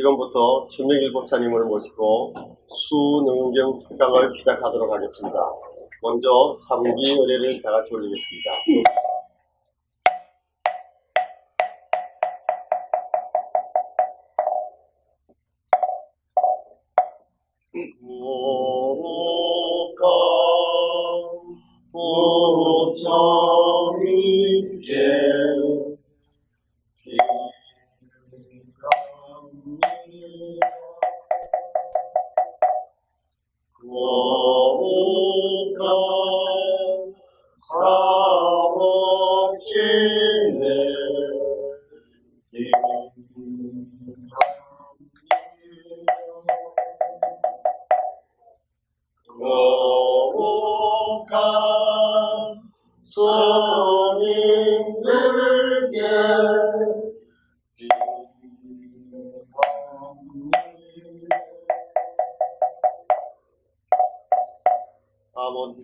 지금부터 천명일 법사님을 모시고 수능경 특강을 시작하도록 하겠습니다. 먼저 3기 의례를 다 같이 올리겠습니다.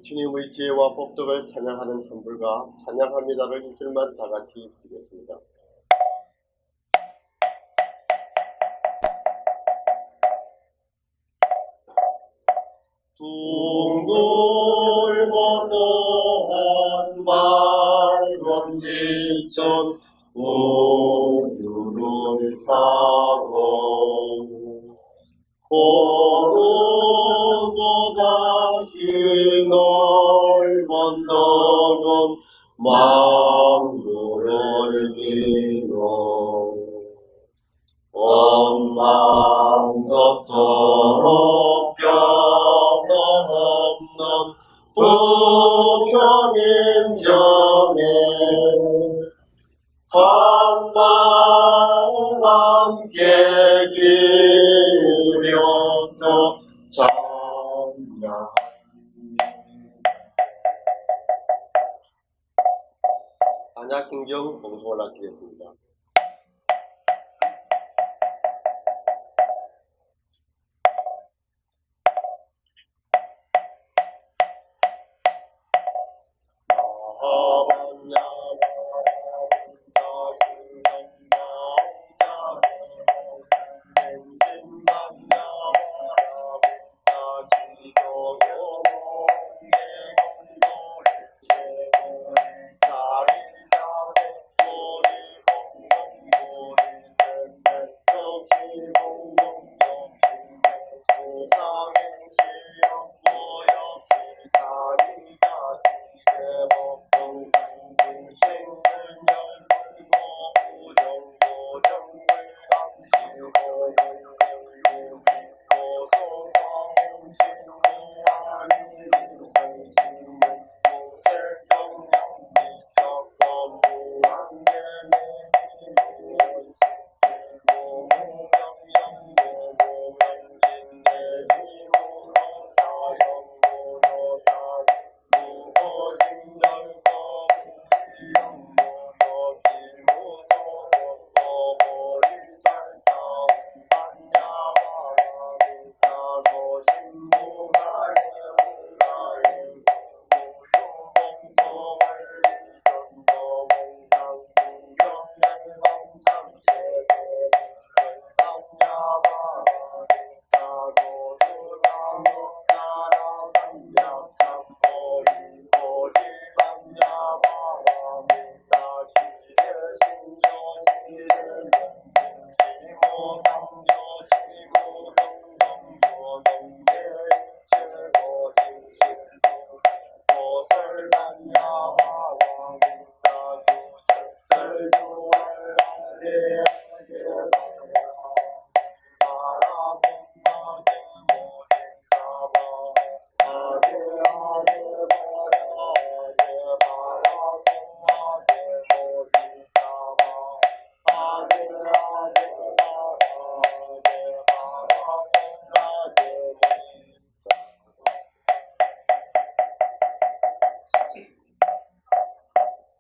주님의 지혜와 법덕을 찬양하는 찬불과 찬양합니다를 한 줄만 다 같이 드리겠습니다. 둥글 건너온 맑은 빛은 우주를 싸고 고르고 다시 넓은 너는 망구를 기노 엄망덕도록 변함없는 부처님 전에 한마음 함께 기울여서 찬양. 안약행정 봉송을 마치겠습니다.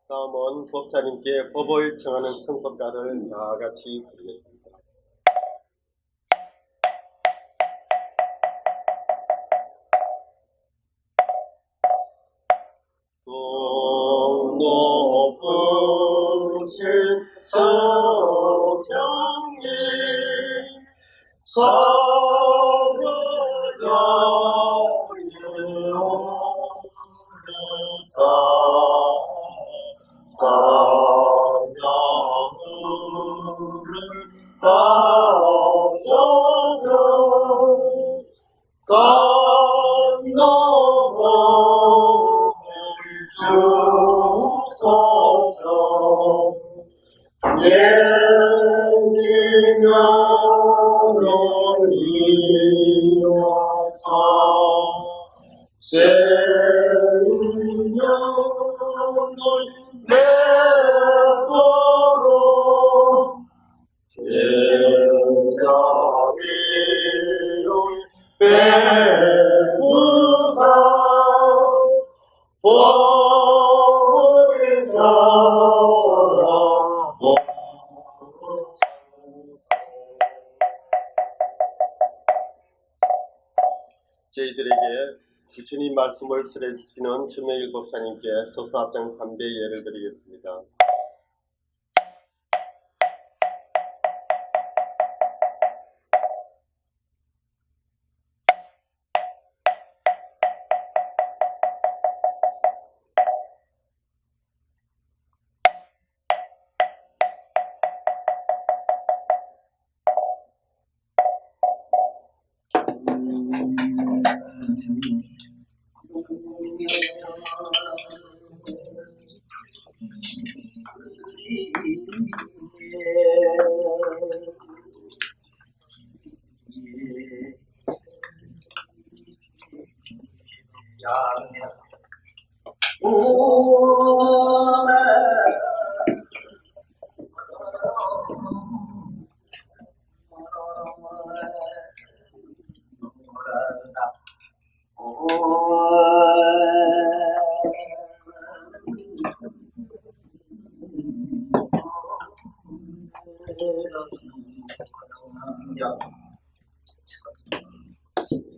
다음은 법사님께 법을 청하는 청법가를 다 같이 드리겠습니다. 높으신 서정님 저희들에게 부처님 말씀을 쓰레주시는 천명일 법사님께 서서 합장 3배 예를 드리겠습니다.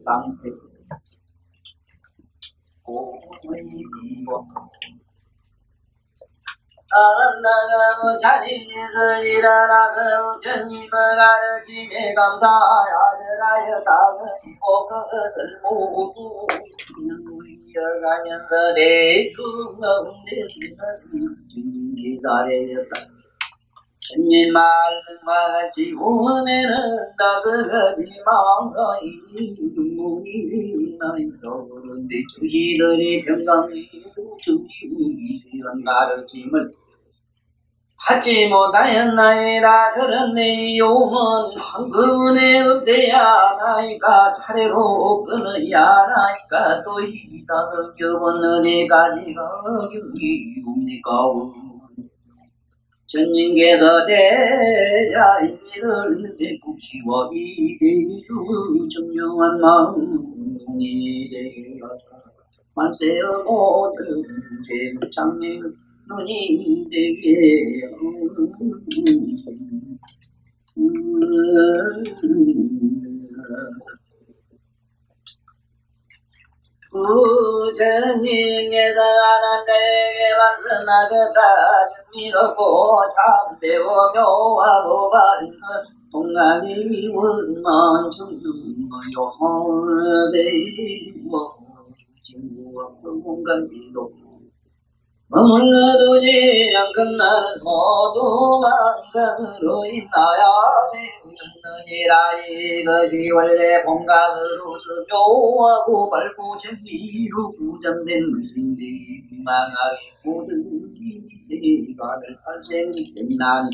상태 아름다운 자리에서 일어나서 주님을 가르침에 감사하여라여 다스리고 그것을 모두 이어가면서 내 꿈가운데 기다렸다. 주님 말씀과 같이 오면은 다스러지 마이 눈물이 나이 떠오른데 주시더니 평강이고 주시고 가르침을 하지 못하였나이다. 그런 내 용은 한꺼번에 없애야 나이까 차례로 끊어야 나이까 또 이 다섯 겹은 어디까지가 경기옵니까. 전님께서 대자인미를 베푸시고 이대주 정령한 마음이 되어서 만세어 모든 제장님 눈이 되게 부처님께서 하나님에게 말씀하셨다. 믿었고 참되고 묘하고 바른 동남이 원만 중중하여 세워 친구와 공간지도 머물러두지 않건 나는 모두 망상으로 인하여 생겼느니라. 이것이 원래 본각으로서 묘하고 밝고 진리로 구정된 것인데 망하게 모든 세간을 발생했나니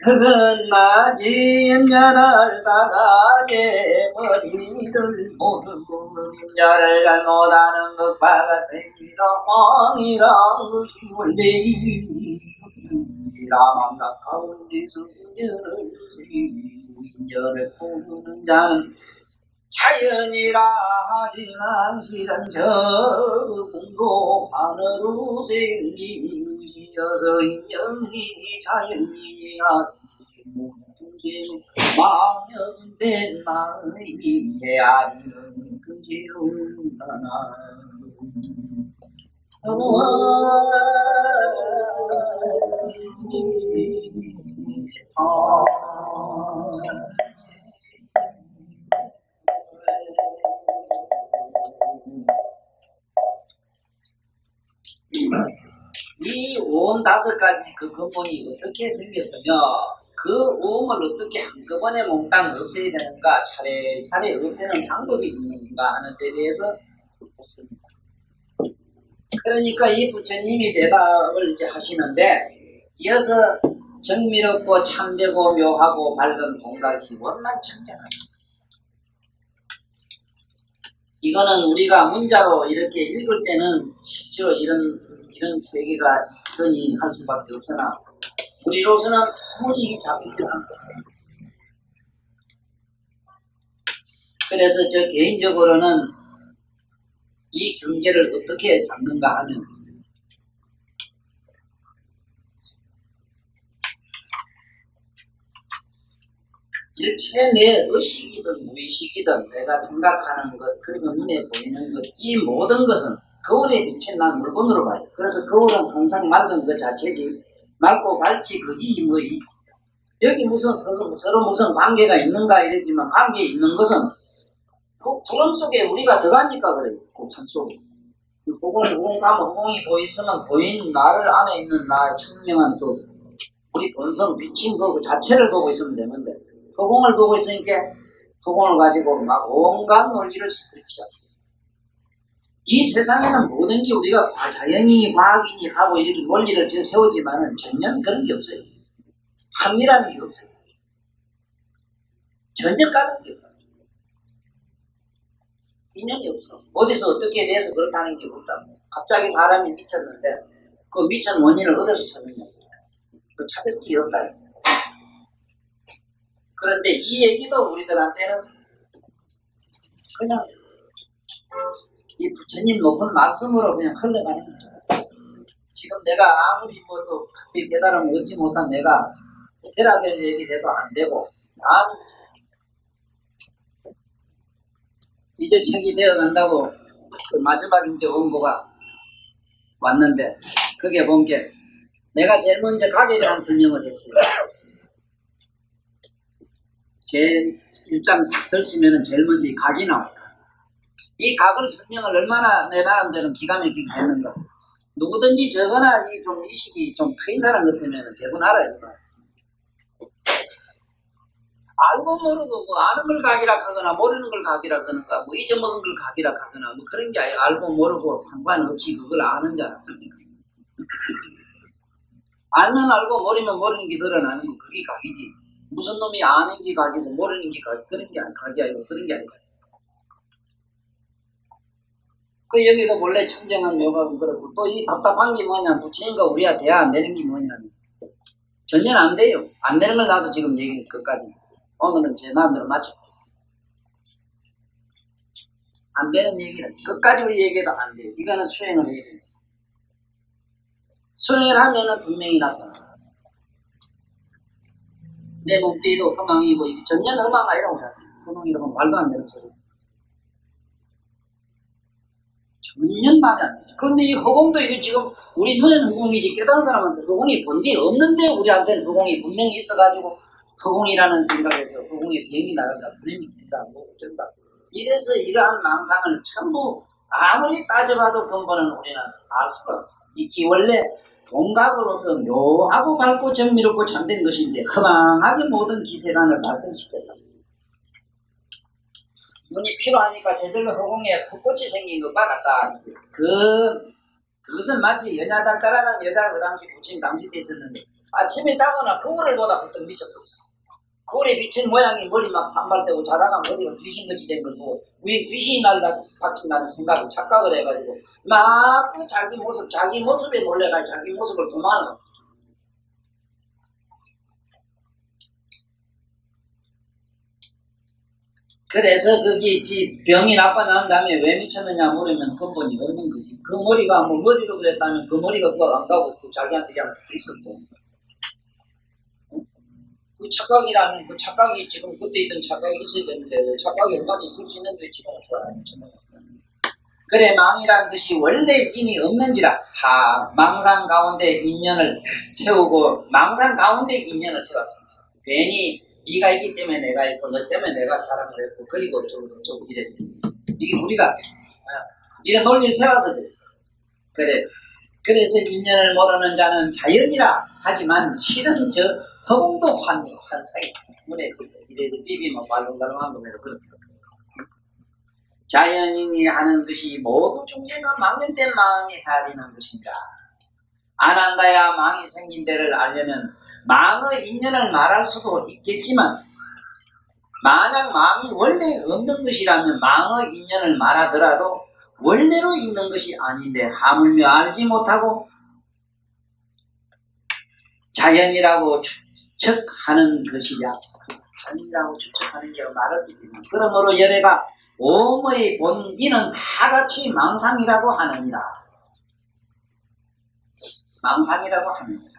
그건 마지 인자를 다가게 머리를 모르고 인자를 잘못하는 것과 같으니라. 왕이란 것이 원래이라. 망각 가운데서 인자를 세우고 인자를 모르는 자는 자연이라. 하지만 실은 저 공도 하늘로 생긴 것이어서 인연이 자연이 아니고 망연된 마음이 헤아리는 금지로다나. 이 오음 5가지 그 근본이 어떻게 생겼으며 그 오음을 어떻게 한꺼번에 몽땅 없애야 되는가 차례차례 없애는 방법이 있는가 하는 데 대해서 묻습니다. 그러니까 이 부처님이 대답을 이제 하시는데 이어서 정밀없고 참되고 묘하고 밝은 동각이 원만 청정하다. 이거는 우리가 문자로 이렇게 읽을 때는 실제로 이런 세계가 있더니 할 수밖에 없으나 우리로서는 도무지 잡히지 않거든요. 그래서 저 개인적으로는 이 경계를 어떻게 잡는가 하면 일체 내 의식이든 무의식이든 내가 생각하는 것 그리고 눈에 보이는 것 이 모든 것은 거울에 비친 난 물건으로 봐요. 그래서 거울은 항상 맑은 것 자체지 맑고 밝지 그게 뭐 여기 무슨 서로 무슨 관계가 있는가 이러지만 관계 있는 것은 그 구름 속에 우리가 들어가니까 그래요. 곱창 속에. 허공 가면 허공이 보이으면 보인 나를 안에 있는 나의 청명한 또 우리 본성 비친 그 자체를 보고 있으면 되는데 허공을 보고 있으니까 허공을 가지고 막 온갖 논리를 시작해요. 이 세상에는 모든 게 우리가 자연이니 과학이니 하고 이렇게 논리를 세우지만은 전혀 그런 게 없어요. 합리라는 게 없어요. 전혀 까는 게 없어요. 인연이 없어. 어디서 어떻게 돼서 그렇다는 게 없다. 갑자기 사람이 미쳤는데 그 미친 원인을 어디서 찾느냐. 그 찾을 게 없다. 그런데 이 얘기도 우리들한테는 그냥 이 부처님 높은 말씀으로 그냥 흘러가는 거죠. 지금 내가 아무리 뭐또 깨달음을 얻지 못한 내가 혈압을 얘기해도 안 되고 난 이제 책이 되어간다고 그 마지막 이제 원고가 왔는데 그게 본 게 내가 제일 먼저 각에 대한 설명을 했어요. 제 1장 들으시면은 제일 먼저 이 각이 나와요. 이 각을 설명을 얼마나 내 나름대로 기가 막히게 했는가. 누구든지 저거나 이 좀 의식이 좀 트인 사람 같으면 대부분 알아요. 알고 모르고 뭐 아는 걸 각이라 하거나 모르는 걸 각이라 하거나 뭐 잊어먹은 걸 각이라 하거나 뭐 그런 게 아니라 알고 모르고 상관없이 그걸 아는 자. 알면 알고 모르면 모르는 게 드러나는 건 그게 각이지. 무슨 놈이 아는 게 각이고 모르는 게 각, 그런 게 각이 아니고 그런 게 아니고. 그 여기도 원래 청정한 묘각은 그렇고 또 이 답답한 게 뭐냐 부처님과 우리가 대화 안 되는 게 뭐냐면 전혀 안 돼요. 안 되는 걸 나도 지금 얘기해 끝까지. 오늘은 제 마음대로 맞춰. 안 되는 얘기는 끝까지 우리 얘기해도 안 돼요. 이거는 수행을 해야 돼요. 수행을 하면은 분명히 나타나. 내 몸뚱이도 허망이고 이게 전혀 허망 아니라고 생각해요. 허망이라고 하면 말도 안 되는 소리. 전혀 말이 안 되죠. 그런데 이 허공도 이게 지금 우리 눈에는 허공이지 깨달은 사람한테 허공이 본 게 없는데 우리한테는 허공이 분명히 있어가지고 허공이라는 생각에서 허공에 비행이 나간다, 불행이 된다, 뭐 어쩐다. 이래서 이러한 망상을 전부 아무리 따져봐도 근본은 우리는 알 수가 없어. 이게 원래 동각으로서 묘하고 밝고 정밀하고 참된 것인데 허망하게 모든 기세란을 발생시켰다. 눈이 필요하니까 제대로 허공에 벚꽃이 생긴 것과 같다. 그것은 마치 연야달가라는 여자가 그 당시 부처님 당시 때 있었는데 아침에 자거나 거울을 보다 보통 미쳤었어. 거울에 비친 모양이 머리 막 산발되고 자라가 머리가 귀신같이 된 거고 왜 귀신이 날라 같이 나는 생각을 착각을 해가지고 막 그 자기 모습에 놀래가 자기 모습을 도망가. 그래서 그게 병이 나빠난 다음에 왜 미쳤느냐 물으면 근본이 없는 거지. 그 머리가 뭐 머리로 그랬다면 그 머리가 그거 안 가고 또 자기한테 그냥 있었고. 그 착각이라면 그 착각이 지금 그때 있던 착각이 있어야 되는데 왜 착각이 얼마나 있을 수 있는데 지금 그래 망이란 것이 원래 인이 없는지라 망상 가운데 인연을 세우고 망상 가운데 인연을 세웠습니다. 괜히 네가 있기 때문에 내가 있고 너 때문에 내가 사랑을 했고 그리고 어쩌고 이래 이게 우리가 이런 논리를 세워서 그래. 그래 그래서 인연을 모르는 자는 자연이라 하지만 실은 저 허공도 환상이 문에 이래도 비비면 말롱달롱한 놈으로 그렇게 자연인이 하는 것이 모두 중생은 망연된 마음이 헤아리는 것인가. 안 한다야 망이 생긴 데를 알려면 망의 인연을 말할 수도 있겠지만 만약 망이 원래 없는 것이라면 망의 인연을 말하더라도 원래로 있는 것이 아닌데 하물며 알지 못하고 자연이라고 추측하는 것이야. 자연이라고 추측하는 게 말했기 때문에 그러므로 열애가 오음의 본기는 다같이 망상이라고 하느니라. 망상이라고 하느니라.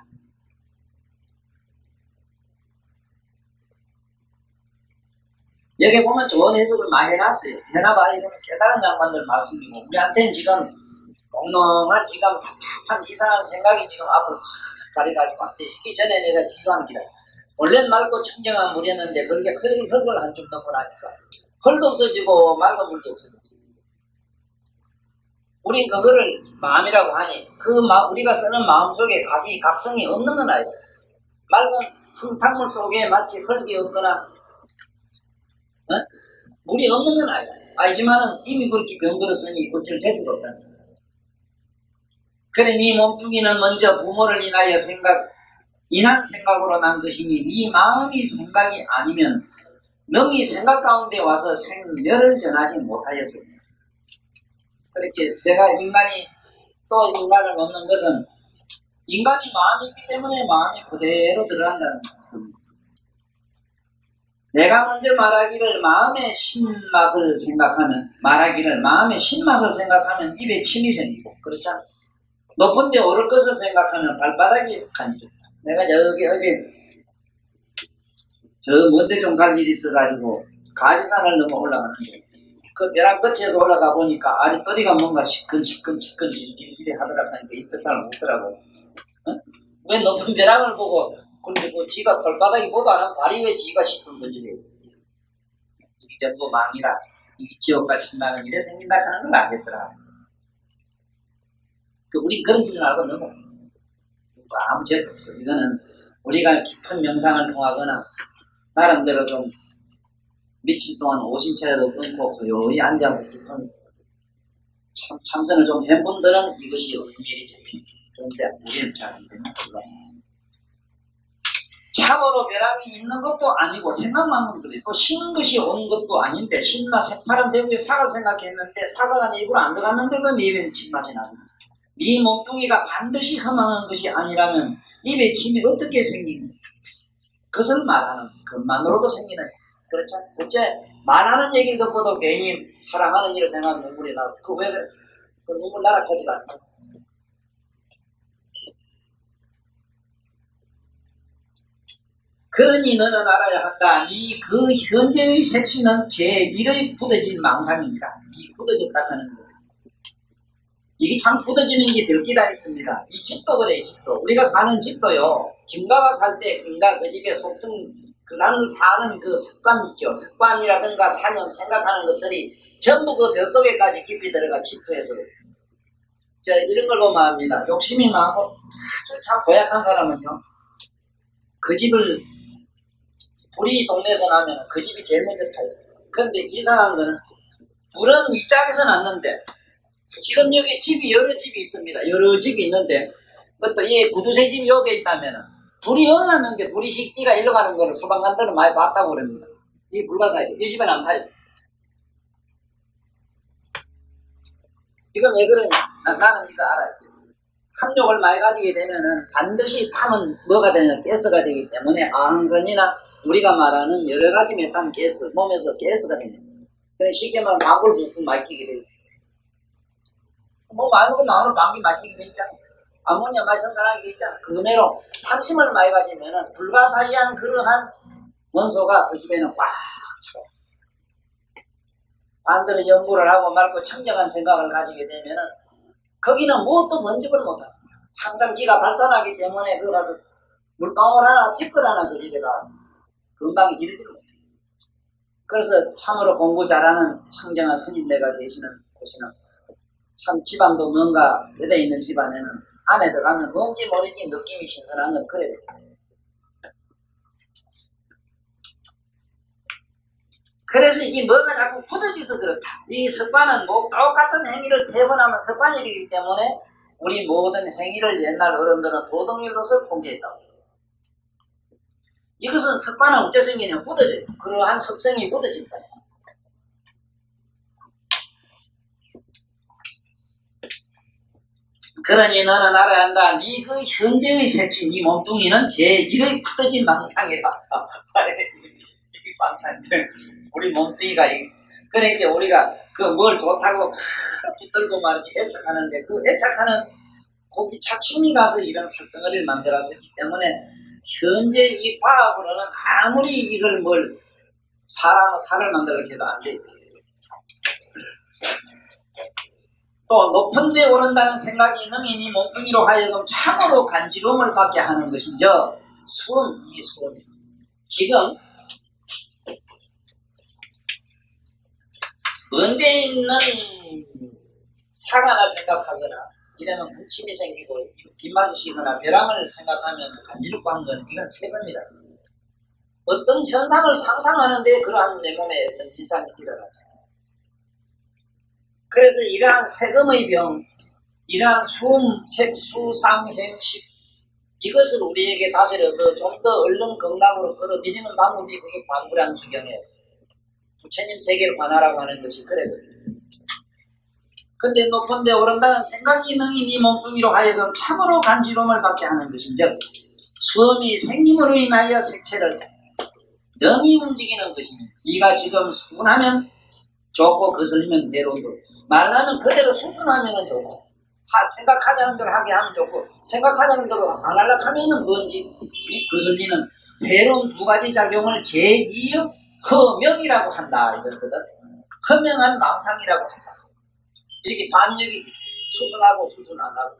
여기 보면 좋은 해석을 많이 해놨어요. 해놔봐. 이거는 깨달은 양반들 말씀이고 우리한테는 지금 몽롱한 지금 답답한 이상한 생각이 지금 앞으로 가려가지고 안 돼. 이기 전에 내가 기도한 기라. 원래는 맑고 청정한 물이었는데 그렇게 흙을 한줌 넣고 나니까 흙도 없어지고 맑은 물도 없어졌어. 우린 그거를 마음이라고 하니 우리가 쓰는 마음속에 각성이 없는 건 아니에요. 맑은 흙탕물 속에 마치 흙이 없거나 물이 없는 건 알지만은 이미 그렇게 병들었으니 어쩔 제도가 없다는 거야. 그래, 네 몸뚱이는 먼저 부모를 인하여 인한 생각으로 난 것이니 네 마음이 생각이 아니면 너희 생각 가운데 와서 생멸을 전하지 못하였습니다. 그렇게 내가 또 인간을 놓는 것은 인간이 마음이기 때문에 마음이 그대로 들어간다는 겁니다. 내가 먼저 말하기를 마음의 신맛을 생각하면 입에 침이 생기고 그렇잖아. 높은 데 오를 것을 생각하면 발바닥이 가니죠. 내가 저기 어제 저 먼데 좀 갈 일이 있어가지고 가지산을 넘어 올라가는데 그 벼랑 끝에서 올라가 보니까 아랫도리가 뭔가 시끈시끈 이래 하더라고 하니까 이때 사람 없더라고. 왜 높은 벼랑을 보고 근데 지가 발바닥이 보도 안 하고 발이 왜 지가 시큰 건지 이 정도 망이라 이 지옥같이 망은 이래 생긴다 하는 걸 알겠더라. 우리 그런 줄 알고 넘어. 아무 죄도 없어. 이거는 우리가 깊은 명상을 통하거나 나름대로 좀 며칠 동안 오심차라도 끊고 조용히 앉아서 깊은 참선을 좀 한 분들은 이것이 은밀히 잡힙니다. 그런데 우리는 잘 안 됩니다. 참으로 벼랑이 있는 것도 아니고 생각만 그래. 또 신 것이 온 것도 아닌데 신맛 새파란 대구에 사과를 생각했는데 사과가 내 입으로 안 들어갔는데도 내 입에 침맛이 나는 거야. 네 몸뚱이가 반드시 허망한 것이 아니라면 입에 침이 어떻게 생기는가? 그것을 말하는 것만으로도 생기는 그렇죠? 어째 말하는 얘기를 듣고도 괜히 사랑하는 일을 생각하면 눈물이 나고 왜 그래? 그 눈물 나락하지도 않고 그러니 너는 알아야 한다. 그 현재의 색시는 제1의 굳어진 망상입니다. 이 굳어졌다 하는 거예요. 이게 참 굳어지는 게 별 게 다 있습니다. 이 집도 그래요, 집도. 우리가 사는 집도요, 김가가 살 때, 김가 그 집에 사는 그 습관 있죠. 습관이라든가 사념, 생각하는 것들이 전부 그 벽 속에까지 깊이 들어가 침투해서. 이런 걸 보면 압니다. 욕심이 많고, 아주 참 고약한 사람은요, 그 집을, 불이 동네에서 나면 그 집이 제일 먼저 타요. 그런데 이상한 거는, 불은 이쪽에서 났는데, 지금 여기 집이 여러 집이 있습니다. 여러 집이 있는데 또 이 구두쇠 집이 여기 있다면 불이 어놨는데 불이 희끼가 일로 가는 거를 소방관들은 많이 봤다고 그럽니다. 이 불가사예요. 이 집은 안 타요. 이건 왜 그러냐? 나는 이거 알아요. 탐욕을 많이 가지게 되면은 반드시 탐은 뭐가 되냐? 가스가 되기 때문에 아항선이나 우리가 말하는 여러 가지 메탄 가스, 몸에서 가스가 생깁니다. 그래서 쉽게 말하면 방울 부품 막히게 되어 있어요. 뭐 말고 나오는 방귀 막히게 돼 있잖아. 아모니아 많이 생산하게 돼 있잖아. 그 은혜로 탐심을 많이 가지면은 불가사의한 그러한 원소가 그 집에는 꽉 차요. 반대로 연구를 하고 말고 청정한 생각을 가지게 되면은 거기는 무엇도 번집을 못합니다. 항상 기가 발산하기 때문에 그 가서 물방울 하나, 티끌 하나 그 집에가 금방 이르지를 못해요. 그래서 참으로 공부 잘하는 청정한 스님네가 계시는 곳이는 참 집안도 뭔가 되어 있는 집안에는 안에 들어가면 뭔지 모르게 느낌이 신선한 건 그래요. 그래서 이 뭐가 자꾸 굳어져서 그렇다. 이 습관은 뭐 똑같은 행위를 3번 하면 습관이기 때문에 우리 모든 행위를 옛날 어른들은 도덕률로서 통제했다고. 이것은 습관은 어째 생기냐? 굳어져요. 그러한 습성이 굳어진다. 그러니 너는 알아야 한다. 네 그 현재의 색신, 이 몸뚱이는 제1의 굳어진 망상이다. 이 망상인데 우리 몸뚱이가 그러니까 우리가 그 뭘 좋다고 붙들고 말이지 애착하는데 그 애착하는 거기 착심이 가서 이런 설덩어리를 만들었기 때문에 현재 이 과학으로는 아무리 이걸 뭘 살을 만들려고 해도 안 돼. 또 높은 데 오른다는 생각이 있는 이 몸뚱이로 하여금 참으로 간지러움을 받게 하는 것이죠. 이 수음. 지금 먼데 있는 사과나 생각하거나 이러면 부침이 생기고 빗맛이 시거나 벼랑을 생각하면 간지럽고 하는 건 이건 세 겁니다. 어떤 현상을 상상하는데 그러한 내 몸에 어떤 현상이 일어나죠. 그래서 이러한 세금의 병, 이러한 색수상행식 이것을 우리에게 다스려서 좀 더 얼른 건강으로 끌어들이는 방법이 그게 관불양수경이에요. 부처님 세계를 관하라고 하는 것이 그래요. 근데 높은 데 오른다는 생각이 능인 이 몸뚱이로 하여금 참으로 간지러움을 받게 하는 것인즉 수음이 생김으로 인하여 색채를 능히 움직이는 것이니 이가 지금 순하면 좋고 거슬리면 대로도 말하면 그대로 수순하면 좋고 생각하자는 대로 하게 하면 좋고 생각하자는 대로 안 하려고 하면 뭔지 거슬리는 괴로운 두 가지 작용을 제2의 허명이라고 한다 이랬거든. 허명한 망상이라고 한다. 이렇게 반역이 수순하고 안 하고.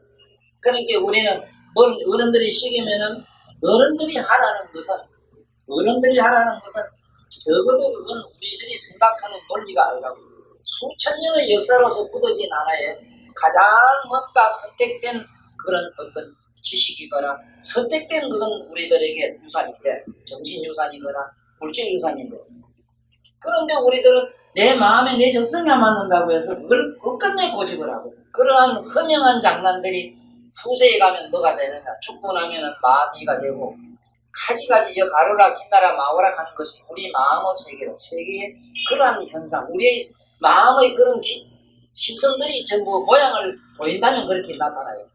그러니까 우리는 뭘 어른들이 시키면은 어른들이 하라는 것은 적어도 그건 우리들이 생각하는 논리가 아니라고. 수천 년의 역사로서 굳어진 하나의 가장 뭔가 선택된 그런 어떤 지식이거나 선택된 그건 우리들에게 유산인데 정신유산이거나 물질유산인데 그런데 우리들은 내 마음에 내 정성에 맞는다고 해서 그걸 끝내 고집을 하고 그러한 허명한 장난들이 후세에 가면 뭐가 되느냐 죽고 나면은 마디가 되고 가지가지 가로라 긴나라 마오라 하는 것이 우리 마음의 세계의 그러한 현상 우리의 마음의 그런 심성들이 전부 모양을 보인다면 그렇게 나타나요.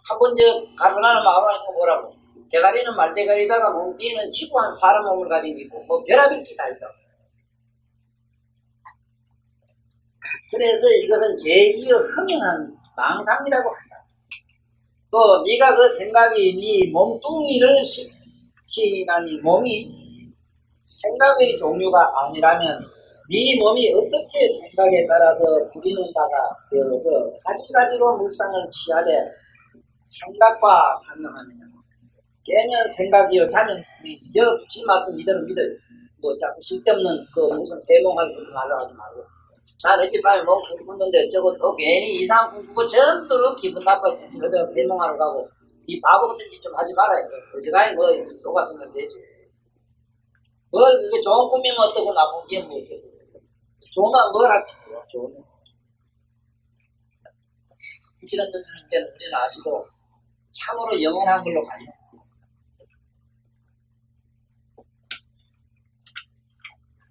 한번 가로나라 마오라 하는 거 뭐라고 대가리는 말대가리다가 몸뚱이는 지구한 사람 몸을 가지고 있고 뭐 별하별 다 있다. 그래서 이것은 제2의 흥행한 망상이라고 한다. 또 네가 그 생각이 네 몸뚱이를 시키나니 몸이 생각의 종류가 아니라면 네 몸이 어떻게 생각에 따라서 부리는 바가 되어서 가지가지로 물상을 취하되 생각과 상념하느냐. 깨면 생각이요 자면 여 붙인 말씀 이대로 믿어요. 뭐 자꾸 쓸데없는 그 무슨 대몽할 것도 하려고 하지 말고 난 어젯밤에 뭐 꿈꾸는데 어쩌고 또 괜히 이상 꿈꾸고 전도로 기분 나빠서 어디가서 대몽하러 가고 이 바보 같은 짓 좀 하지 말아야 돼. 어제가에 뭐 속았으면 되지. 뭘 그게 좋은 꿈이면 어떻고 나쁜 게 뭐 어쩌고 좋으면 뭘 할게요. 좋으면 부치는 문제는 우리는 아시고 참으로 영원한 걸로 가요.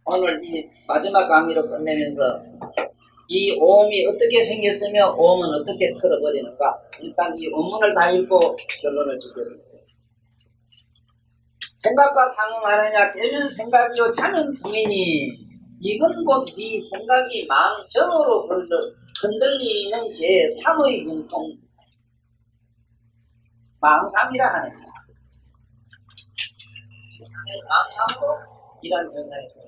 오늘 이 마지막 강의로 끝내면서 이 오음이 어떻게 생겼으며 오음은 어떻게 틀어버리는가 일단 이 원문을 다 읽고 결론을 짓겠습니다. 생각과 상응하느냐 깨면 생각이요 자면 부인이 이건 곧 네 생각이 망정으로 흔들리는 제3의 융통 망상이라 하는 거야. 망상으로 이런 현상에서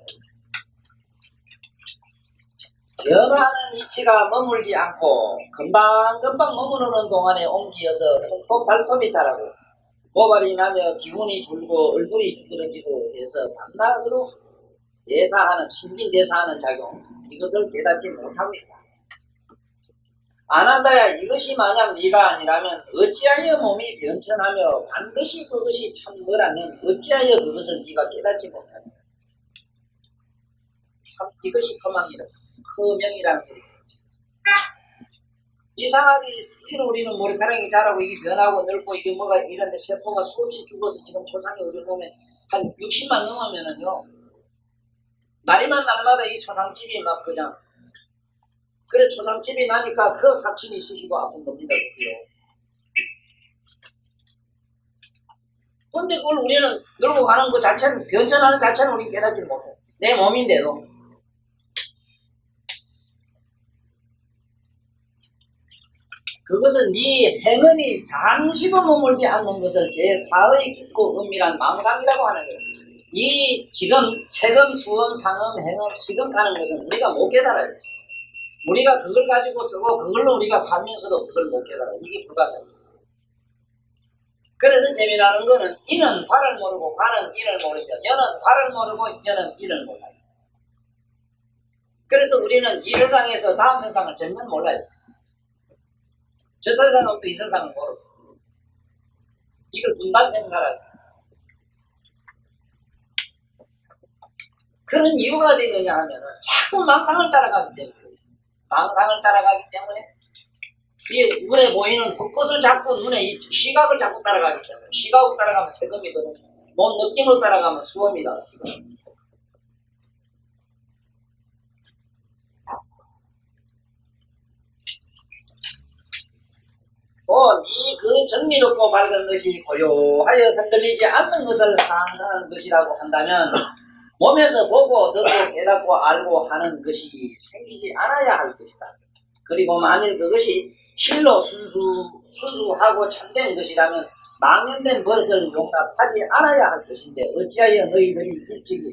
변화하는 이치가 머물지 않고 금방금방 머무르는 동안에 옮기어서 손톱 발톱이 자라고 모발이 나며 기운이 줄고 얼굴이 두드러지고 해서 밤낮으로 대사하는 신진대사하는 작용 이것을 깨닫지 못하고 있다. 안 한다야 이것이 만약 네가 아니라면 어찌하여 몸이 변천하며 반드시 그것이 참거라면 어찌하여 그것을 네가 깨닫지 못하냐. 참 이것이 거망이다. 거명이라는 소리죠. 이상하게 스스로 우리는 머리카락이 자라고 이게 변하고 넓고 이게 뭐가 이런데 세포가 수없이 죽어서 지금 초상이 우리 몸에 한 60만 넘으면은요 날이만 날마다 이 초상집이 막 그냥 그래 초상집이 나니까 그 삭신이 쑤시고 아픈 겁니다. 그게요. 근데 그걸 우리는 놀고 가는 그 자체는 변천하는 자체는 우리 깨닫지 못해. 내 몸인데도. 그것은 네 행음이 잠시도 머물지 않는 것을 제4의 깊고 은밀한 망상이라고 하는 거예요. 이 지금 세금, 수음, 상음, 행음, 시금 가는 것은 우리가 못 깨달아요. 우리가 그걸 가지고 쓰고 그걸로 우리가 살면서도 그걸 못 깨달아요. 이게 불가사의예요. 그래서 재미나는 거는 이는 발을 모르고 관은 이를 모르며 여는 발을 모르고 여는 이를 몰라요. 그래서 우리는 이 세상에서 다음 세상을 전혀 몰라요. 저 세상은 또 이 세상을 모르고 이걸 분단 생사라고. 그런 이유가 어디 있느냐 하면은 자꾸 망상을 따라가기 때문에 망상을 따라가기 때문에 이 눈에 보이는 헛것을 자꾸 눈에 이 시각을 자꾸 따라가기 때문에 시각을 따라가면 세금이거든. 몸 느낌을 따라가면 수험이다. 또 이 그 정리롭고 밝은 것이 고요하여 흔들리지 않는 것을 상상하는 것이라고 한다면 몸에서 보고 듣고 깨닫고 알고 하는 것이 생기지 않아야 할 것이다. 그리고 만일 그것이 실로 순수하고 참된 것이라면 망연된 버릇을 용납하지 않아야 할 것인데 어찌하여 너희들이 일찍이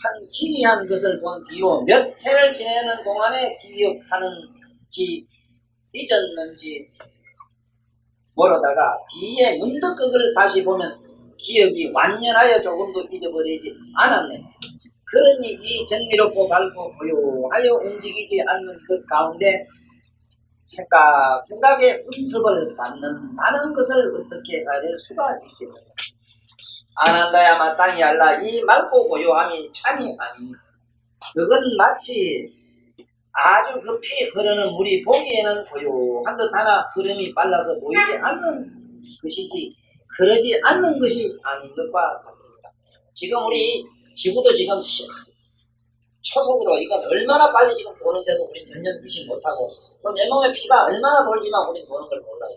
한 기이한 것을 본 뒤로 몇 해를 지내는 동안에 기억하는지 잊었는지 모르다가 뒤에 문득 그걸 다시 보면 기억이 완연하여 조금도 잊어버리지 않았네. 그러니 이 정리롭고 밝고 고요하여 움직이지 않는 것 가운데 생각의 분석을 받는다는 것을 어떻게 할 수가 있겠느냐. 안 한다야 마땅히 알라. 이 맑고 고요함이 참이 아닙니다. 그건 마치 아주 급히 흐르는 물이 보기에는 고요한 듯 하나 흐름이 빨라서 보이지 않는 것이지 그러지 않는 것이 아닌 것과 같습니다. 지금 우리 지구도 지금 초속으로 이건 얼마나 빨리 지금 도는데도 우린 전혀 의식 못하고 또 내 몸에 피가 얼마나 돌지만 우린 도는 걸 몰라요.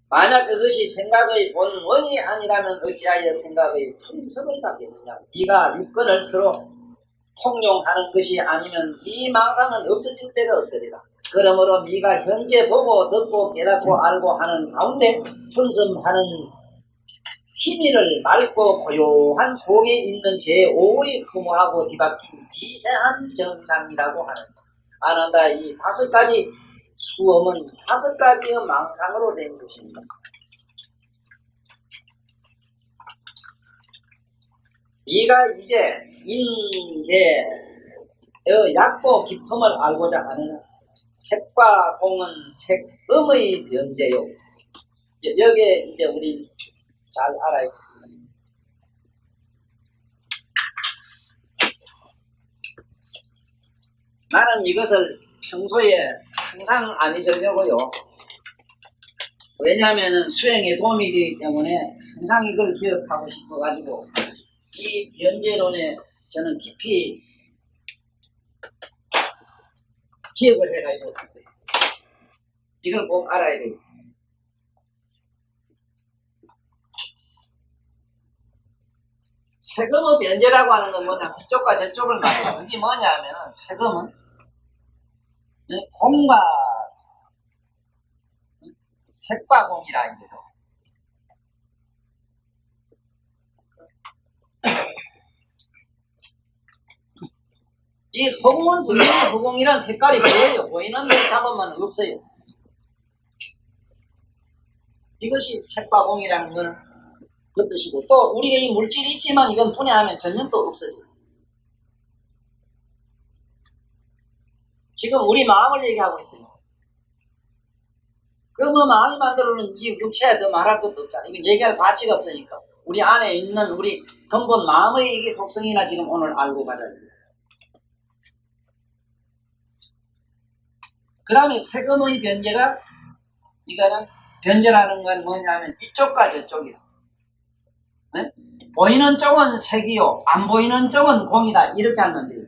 만약 그것이 생각의 본원이 아니라면 어찌하여 생각의 분석을 갖겠느냐. 네가 육근을 서로 통용하는 것이 아니면 이 망상은 없어질 때가 없으리라. 그러므로 네가 현재 보고 듣고 깨닫고 알고 하는 가운데 순승하는 희미를 맑고 고요한 속에 있는 제5의 허무하고 뒤바뀐 미세한 정상이라고 하는 것. 안 한다. 이 5가지 수험은 5가지의 망상으로 된 것입니다. 네가 이제 인계의 얕고 깊음을 알고자 하는 색과 공은 색음의 변제요. 여기에 이제 우리 잘 알아야 됩니다. 나는 이것을 평소에 항상 안 잊으려고요. 왜냐하면 수행에 도움이 되기 때문에 항상 이걸 기억하고 싶어가지고 이 변제론에 저는 깊이 기억을 해가지고 있어요. 이걸 꼭 알아야 돼요. 세금의 변제라고 하는 건 뭐냐, 이쪽과 저쪽을 말해요. 이게 뭐냐 하면은 세금은 공과 색과 공이라 이거죠. 이 허공은 보이는 허공이란 색깔이 보여요. 보이는 데 잡으면 없어요. 이것이 색과 공이라는 것은 그 뜻이고, 또 우리가 이 물질이 있지만 이건 분해하면 전혀 또 없어져요. 지금 우리 마음을 얘기하고 있어요. 그 뭐 마음이 만들어놓은 이 육체에 더 말할 것도 없잖아. 이건 얘기할 가치가 없으니까. 우리 안에 있는 우리 근본 마음의 이게 속성이나 지금 오늘 알고 가자. 그 다음에 세금의 변제가, 이거는 변제라는 건 뭐냐면 이쪽과 저쪽이다. 네? 보이는 쪽은 색이요, 안 보이는 쪽은 공이다. 이렇게 하면 돼요.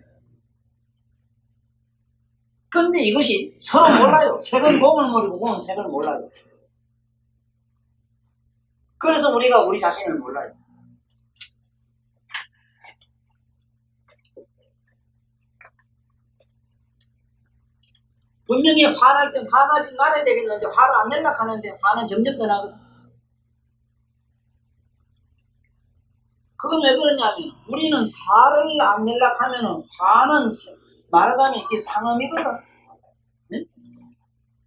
근데 이것이 서로 몰라요. 색은 공을 모르고 공은 색을 몰라요. 그래서 우리가 우리 자신을 몰라요. 분명히 화날 땐 화나지 말아야 되겠는데 화를 안 내려고 하는데 화는 점점 더 나거든. 그건 왜 그러냐면 우리는 화를 안 내려고 하면은 화는 말하자면 이게 상음이거든. 네?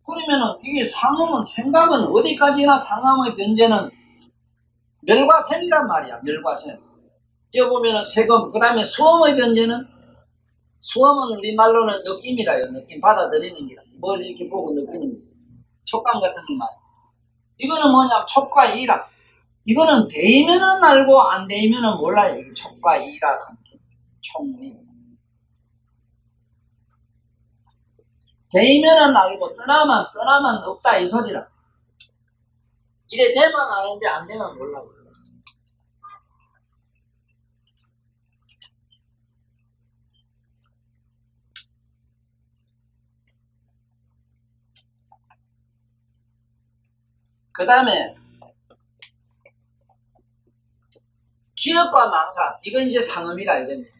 그러면은 이게 상음은 생각은 어디까지나 상음의 변제는 멸과 셈이란 말이야. 멸과 셈. 여기 보면은 세금, 그 다음에 수음의 변제는, 수음은 우리말로는 느낌이라요. 느낌, 받아들이는 기라. 뭘 이렇게 보고 느끼는 거. 촉감 같은 거 말이야. 이거는 뭐냐면 촉과 이라. 이거는 대이면은 알고 안 대이면은 몰라요. 이게 촉과 이라 관계. 촉미. 대이면은 알고 떠나면 없다 이 소리라. 이래 되면 아는데 안 되면 몰라. 그 다음에 기억과 망상, 이건 이제 상음이라 이겁니다.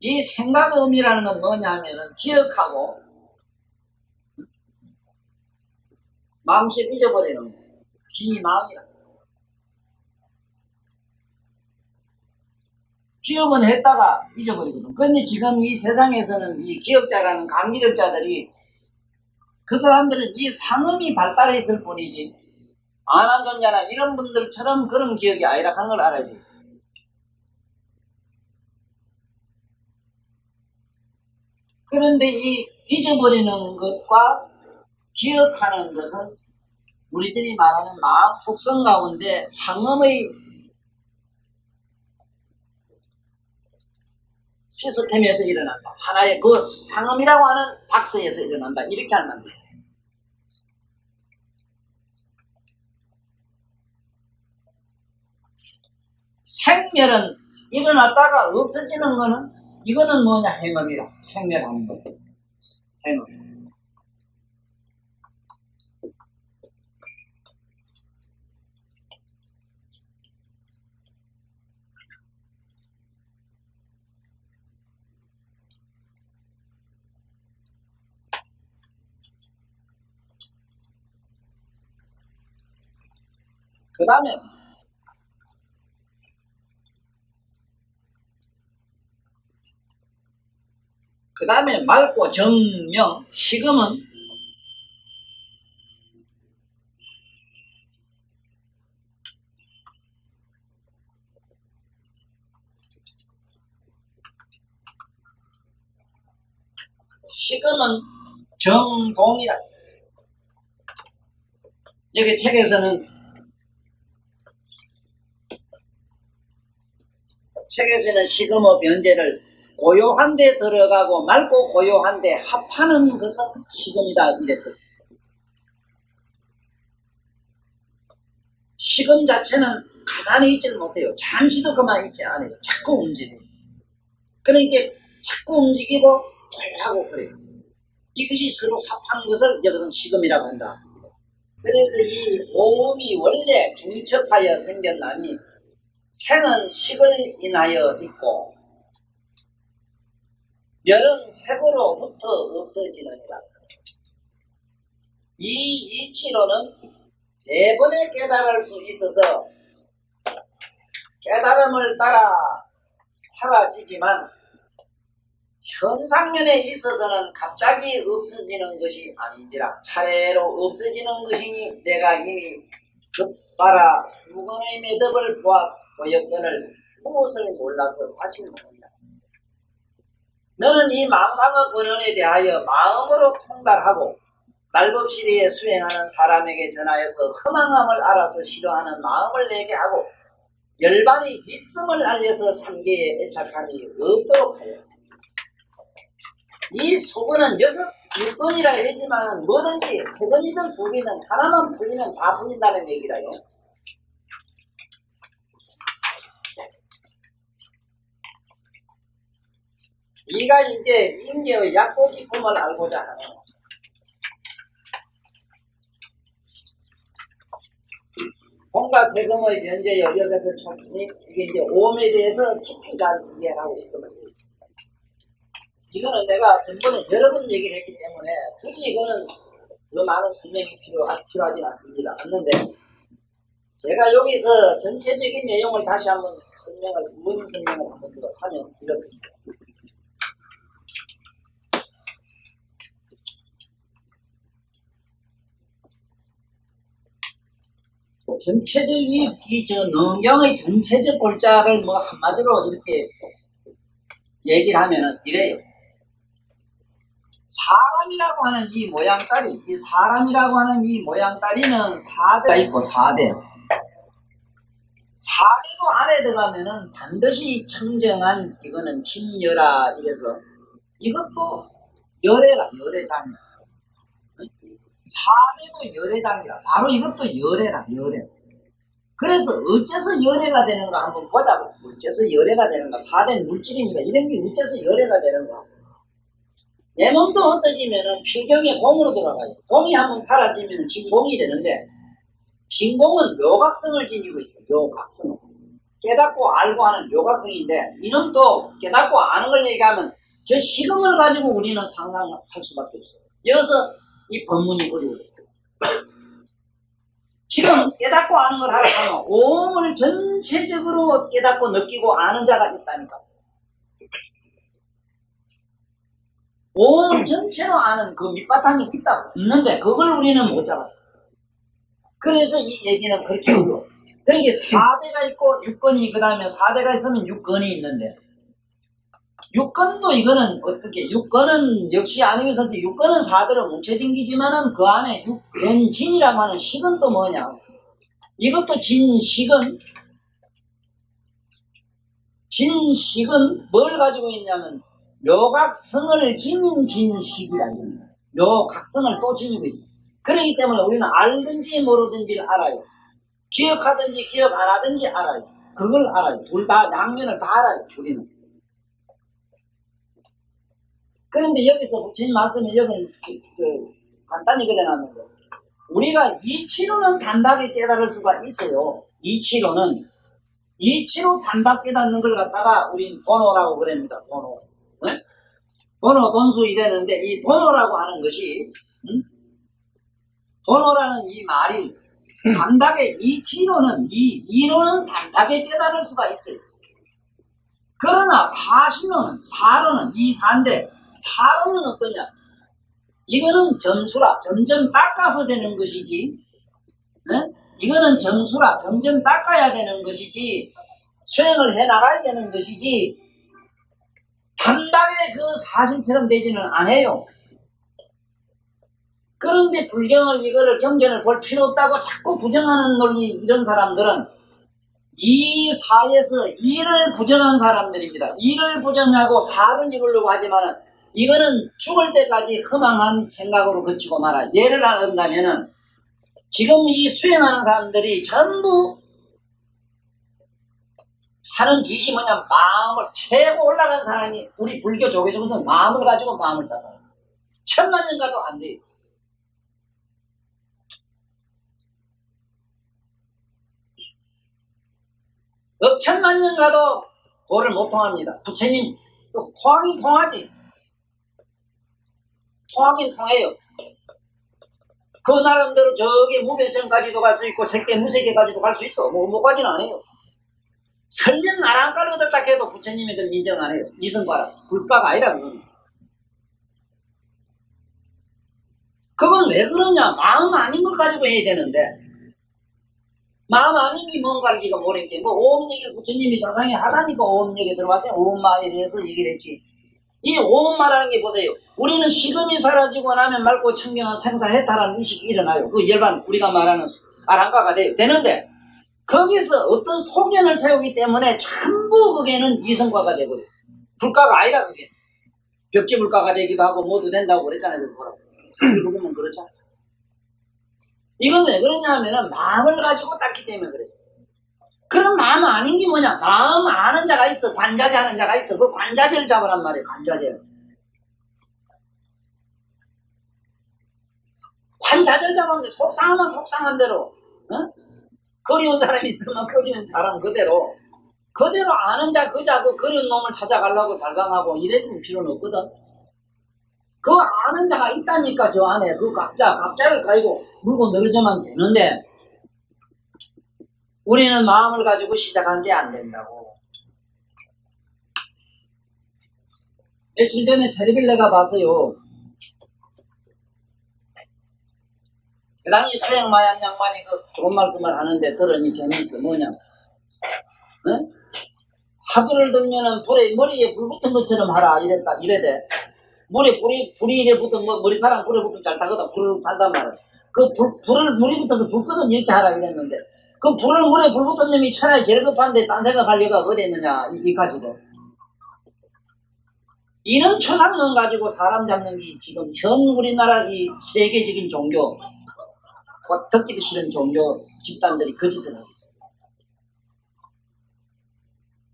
이 생각음이라는 건 뭐냐면은 기억하고 망실 잊어버리는 거예요. 기망이라. 기억은 했다가 잊어버리거든. 근데 지금 이 세상에서는 이 기억자라는 감기력자들이 그 사람들은 이 상음이 발달해 있을 뿐이지 안한존자나 이런 분들처럼 그런 기억이 아니라 하는 걸 알아야 돼요. 그런데 이 잊어버리는 것과 기억하는 것은 우리들이 말하는 마음 속성 가운데 상음의 시스템에서 일어난다. 하나의 그 상음이라고 하는 박스에서 일어난다. 이렇게 하면 안 돼요. 생멸은 일어났다가 없어지는 거는 이거는 뭐냐 행음이라. 생멸하는 거. 행음. 그 다음에 맑고 정명, 식음은 정동이다. 여기 책에서는 식음의 변제를 고요한 데 들어가고 맑고 고요한 데 합하는 것은 식음이다 이랬거든. 식음 자체는 가만히 있지를 못해요. 잠시도 가만히 있지 않아요. 자꾸 움직여요. 그러니까 자꾸 움직이고 조용하고 그래요. 이것이 서로 합한 것을 여기서는 식음이라고 한다. 그래서 이 오음이 원래 중첩하여 생겼나니 생은 식을 인하여 있고 멸은 색으로부터 없어지느니라. 이 이치로는 대번에 깨달을 수 있어서 깨달음을 따라 사라지지만 현상면에 있어서는 갑자기 없어지는 것이 아니니라. 차례로 없어지는 것이니 내가 이미 급바라 수건의 매듭을 보았거늘 무엇을 몰라서 다시 묻는다. 너는 이 망상의 근원에 대하여 마음으로 통달하고 날법시리에 수행하는 사람에게 전하여서 허망함을 알아서 싫어하는 마음을 내게 하고 열반이 있음을 알려서 삼계에 애착함이 없도록 하여. 이 수건은 6건이라 했지만 뭐든지 세건이든 수건이든 하나만 풀리면 다 풀린다는 얘기라요. 이가 이제 임계의 약고 깊음을 알고자 하는 공과 세금의 변제 여력에서 총히 이게 이제 오음에 대해서 깊이 잘 이해하고 있습니다. 이거는 내가 전번에 여러 번 얘기를 했기 때문에 굳이 이거는 더 많은 설명이 필요하진 않습니다. 않는데 제가 여기서 전체적인 내용을 다시 한번 문인 설명을 한번 하면 이렇습니다. 전체적 저 능경의 전체적 골자를 뭐 한마디로 이렇게 얘기를 하면은 이래요. 사람이라고 하는 이 모양따리, 이 사람이라고 하는 이 모양따리는 4대가 있고 4대. 4대도 안에 들어가면은 반드시 청정한 이거는 진여라 이래서 이것도 열애라, 열애장이라. 4대도 열애장이라. 바로 이것도 열애라, 열애. 그래서 어째서 열애가 되는가 한번 보자고. 어째서 열애가 되는가. 4대는 물질입니다. 이런 게 어째서 열애가 되는가. 내 몸도 어떠지면은 필경에 공으로 돌아가요. 공이 한번 사라지면 진공이 되는데 진공은 묘각성을 지니고 있어요. 묘각성. 깨닫고 알고 하는 묘각성인데 이놈도 깨닫고 아는 걸 얘기하면 저 시금을 가지고 우리는 상상할 수밖에 없어요. 여기서 이 법문이 어려워요. 지금 깨닫고 아는 걸 하라 하면 오음을 전체적으로 깨닫고 느끼고 아는 자가 있다니까. 오음 전체로 아는 그 밑바탕이 있다고. 있는데 그걸 우리는 못 잡아요. 그래서 이 얘기는 그렇게 어려워. 그러니까 4대가 있고 6건이 그 다음에 4대가 있으면 6건이 있는데 6건도 이거는 어떻게 6건은 역시 아니면서 6건은 4대로 뭉쳐진 기지만은 그 안에 6건 진이라고 하는 식은 또 뭐냐. 이것도 진식은 뭘 가지고 있냐면 묘각성을 지닌 진식이라는 겁니다. 묘각성을 또 지니고 있어요. 그렇기 때문에 우리는 알든지 모르든지를 알아요. 기억하든지 기억 안 하든지 알아요. 그걸 알아요. 둘 다 양면을 다 알아요. 우리는. 그런데 여기서 부처님 말씀이 여기는 간단히 그려놨는데 우리가 이치로는 단박에 깨달을 수가 있어요. 이치로는 이치로 단박 깨닫는 걸 갖다가 우린 도노라고 그럽니다. 도노. 네? 도노 돈수 이랬는데 이 도노라고 하는 것이 도노라는 이 말이 단박에 이치로는 이로는 단박에 깨달을 수가 있어요. 그러나 사로는 이 사인데 사로는 어떠냐? 이거는 점수라 점점 닦아서 되는 것이지. 네? 이거는 점수라 점점 닦아야 되는 것이지 수행을 해나가야 되는 것이지 단박에 그 사실처럼 되지는 않아요. 그런데 불경을 이거를 경전을 볼 필요 없다고 자꾸 부정하는 논리 이런 사람들은 이 사에서 이를 부정한 사람들입니다. 이를 부정하고 사를 이루려고 하지만은 이거는 죽을 때까지 허망한 생각으로 그치고 말아요. 예를 한다면은 지금 이 수행하는 사람들이 전부 하는 짓이 뭐냐 마음을 최고 올라간 사람이 우리 불교 조계 중에서 마음을 가지고 마음을 따라요. 1000만 년 가도 안 돼요. 억천만 년 가도 도를 못 통합니다. 부처님 또 통하긴 통하지. 통하긴 통해요. 그 나름대로 저기 무변천까지도 갈 수 있고 색계 무색계까지도 갈 수 있어. 못 가지는 안 해요. 설령 나랑가를 얻었다 해도 부처님이 그걸 인정 안 해요. 이성과라. 불가가 아니라 그건. 그건 왜 그러냐. 마음 아닌 것 가지고 해야 되는데 마음 아닌 게 뭔가를 지금 모르겠게 뭐 오음얘기 부처님이 자상히 하라니까 오음얘기 들어왔어요. 오음마에 대해서 얘기를 했지. 이 오음 말하는 게 보세요. 우리는 식음이 사라지고 나면 맑고 청명한 생사해탈한 의식이 일어나요. 그 열반 우리가 말하는 아랑가가 돼요. 되는데 거기서 어떤 소견을 세우기 때문에 전부 그게는 이성과가 되고요. 불가가 아니라 그게 벽지 불가가 되기도 하고 모두 된다고 그랬잖아요. 그거 보면 그렇잖아요. 이건 왜 그러냐면은 마음을 가지고 땄기 때문에 그래요. 그런 마음 아닌 게 뭐냐? 마음 아는 자가 있어. 관자재 하는 자가 있어. 그 관자재를 잡으란 말이에요. 관자재. 관자재를 잡으면 속상하면 속상한 대로, 그리운 사람이 있으면 그리운 사람 그대로 아는 자 그자고 그런 놈을 찾아가려고 발광하고 이래줄 필요는 없거든. 그 아는 자가 있다니까 저 안에 그 각자를 가지고 물고 늘어져만 되는데 우리는 마음을 가지고 시작한 게 안 된다고. 며칠 전에 텔레비를 내가 봤어요. 그 당시 수행마양 양반이 그 좋은 말씀을 하는데 들으니 재미있어. 뭐냐? 화두를 들면은 머리에 불 붙은 것처럼 하라 이래대. 불이 이래 붙은 머리카락 불에 붙으면 잘 타거든. 불을 탄단 말이야. 그 불을 물이 붙어서 불 끄든 이렇게 하라 이랬는데 그 물에 불 붙은 놈이 차라리 제일 급한데 딴 생각할 리가 어디 있느냐 이 가지고. 이런 추상론 가지고 사람 잡는 게 지금 현 우리나라 이 세계적인 종교 듣기도 싫은 종교 집단들이 그 짓을 하고 있어요.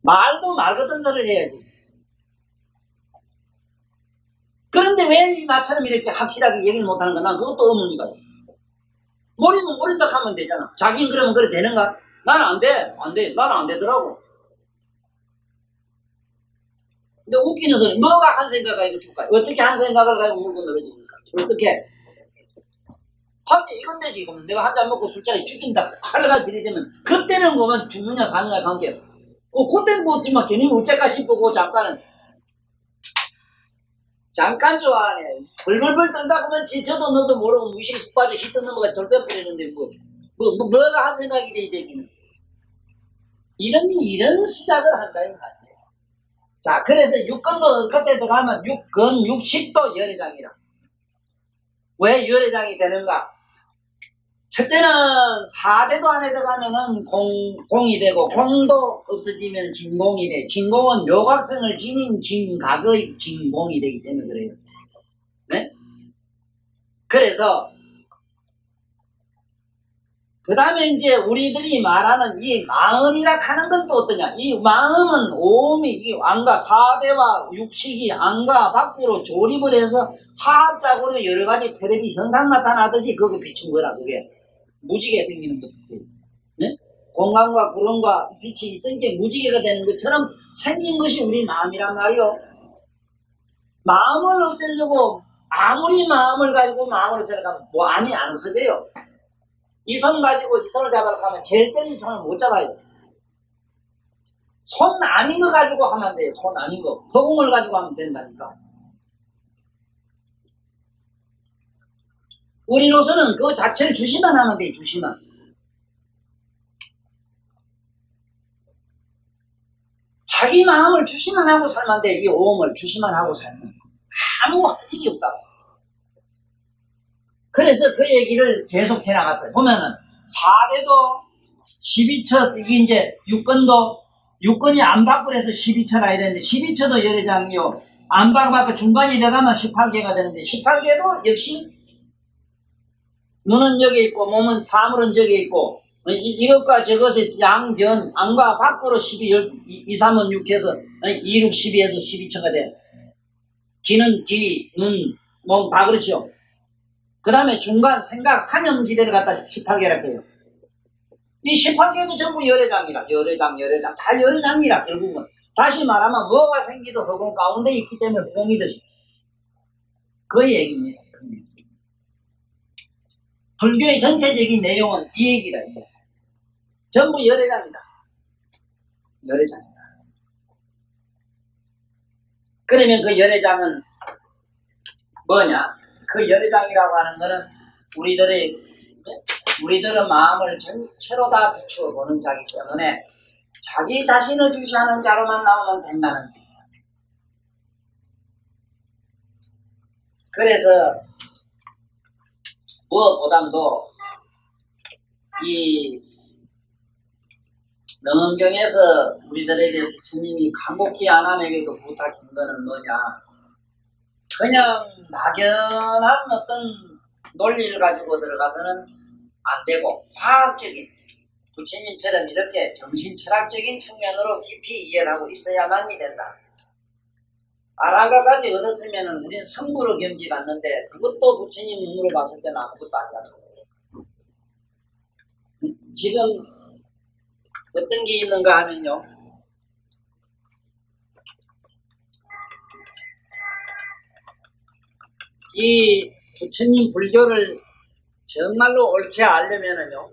말도 말 같은 소리를 해야지. 그런데 왜 나처럼 이렇게 확실하게 얘기를 못하는 가? 난 그것도 의문이가. 머리는 머리딱 하면 되잖아. 자기는 그러면 그래 되는가? 나는 안 돼. 나는 안 되더라고. 근데 웃기는 소리. 뭐가 한 생각을 가지고 줄까? 어떻게 한 생각을 가지고 물고 늘어집니까? 어떻게? 한데 이건데 지금 내가 한 잔 먹고 술자리 죽인다. 칼을 들이대면 그때는 보면 죽느냐 사느냐 관계야. 그때는 뭐 막 괜히 우째까 싶고 잠깐 좋아하네. 벌벌벌 떤다 보면 저도 너도 모르고 무식이 쑥 빠져 히트 넘어가 절대 버리는데 뭐가 한 생각이 돼야 되기는. 이런 시작을 한다는 거 아니에요. 자, 그래서 육건도 그때 들어가면 6건 60도 열애장이라. 왜 열애장이 되는가? 첫째는 4대도 안에 들어가면은 공이 되고, 공도 없어지면 진공이 돼. 진공은 묘각성을 지닌 진각의 진공이 되기 때문에 그래요. 네? 그래서, 그 다음에 이제 우리들이 말하는 이 마음이라 하는 건 또 어떠냐? 이 마음은 오음이 이 안과 4대와 육식이 안과 밖으로 조립을 해서 화합작으로 여러 가지 테레비 현상 나타나듯이 그게 비춘 거라, 그게. 무지개 생기는 것들. 네? 공간과 구름과 빛이 있으니까 무지개가 되는 것처럼 생긴 것이 우리 마음이란 말이요. 마음을 없애려고 아무리 마음을 가지고 마음을 생각하면 마음이 안 없어져요. 이 손 가지고 이 손을 잡으려고 하면 제일 때린 손을 못 잡아요. 손 아닌 거 가지고 하면 돼요. 손 아닌 거. 허공을 가지고 하면 된다니까. 우리로서는 그 자체를 주시만 하면 돼, 주시만. 자기 마음을 주시만 하고 살면 돼, 이 오음을 주시만 하고 살면. 아무 할 일이 없다고. 그래서 그 얘기를 계속 해나갔어요. 보면은, 4대도 12처, 이게 이제 6건이 안팎을 해서 12처라 이랬는데, 12처도 열애장이요. 안팎 중간이 들어가면 18개가 되는데, 18개도 역시 눈은 여기 있고 몸은 사물은 저기 있고 이것과 저것의 양변 안과 밖으로 12, 2, 3은 6 해서 2, 6, 12에서 12처가 돼. 귀는 귀, 눈, 몸 다 그렇죠. 그 다음에 중간 생각 사념지대를 갖다 18개라 해요. 이 18개도 전부 열애장이라. 열애장 다 열애장이라. 결국은 다시 말하면 뭐가 생기도 허공 가운데 있기 때문에 허공이듯이 그 얘기입니다. 불교의 전체적인 내용은 이 얘기다. 전부 열애장이다. 열애장이다. 그러면 그 열애장은 뭐냐? 그 열애장이라고 하는 거는 우리들의 마음을 전체로 다 비추어 보는 자기 때문에 자기 자신을 주시하는 자로만 나오면 된다는 거예요. 그래서 무엇보다도 이 능엄경에서 우리들에게 부처님이 간곡히 아난에게도 부탁한 거는 뭐냐, 그냥 막연한 어떤 논리를 가지고 들어가서는 안 되고 과학적인, 부처님처럼 이렇게 정신철학적인 측면으로 깊이 이해를 하고 있어야만이 된다. 아라가까지 얻었으면 우리는 성부로 경지받는데 그것도 부처님 눈으로 봤을 때는 아무것도 아니야. 지금 어떤 게 있는가 하면요, 이 부처님 불교를 정말로 옳게 알려면은요,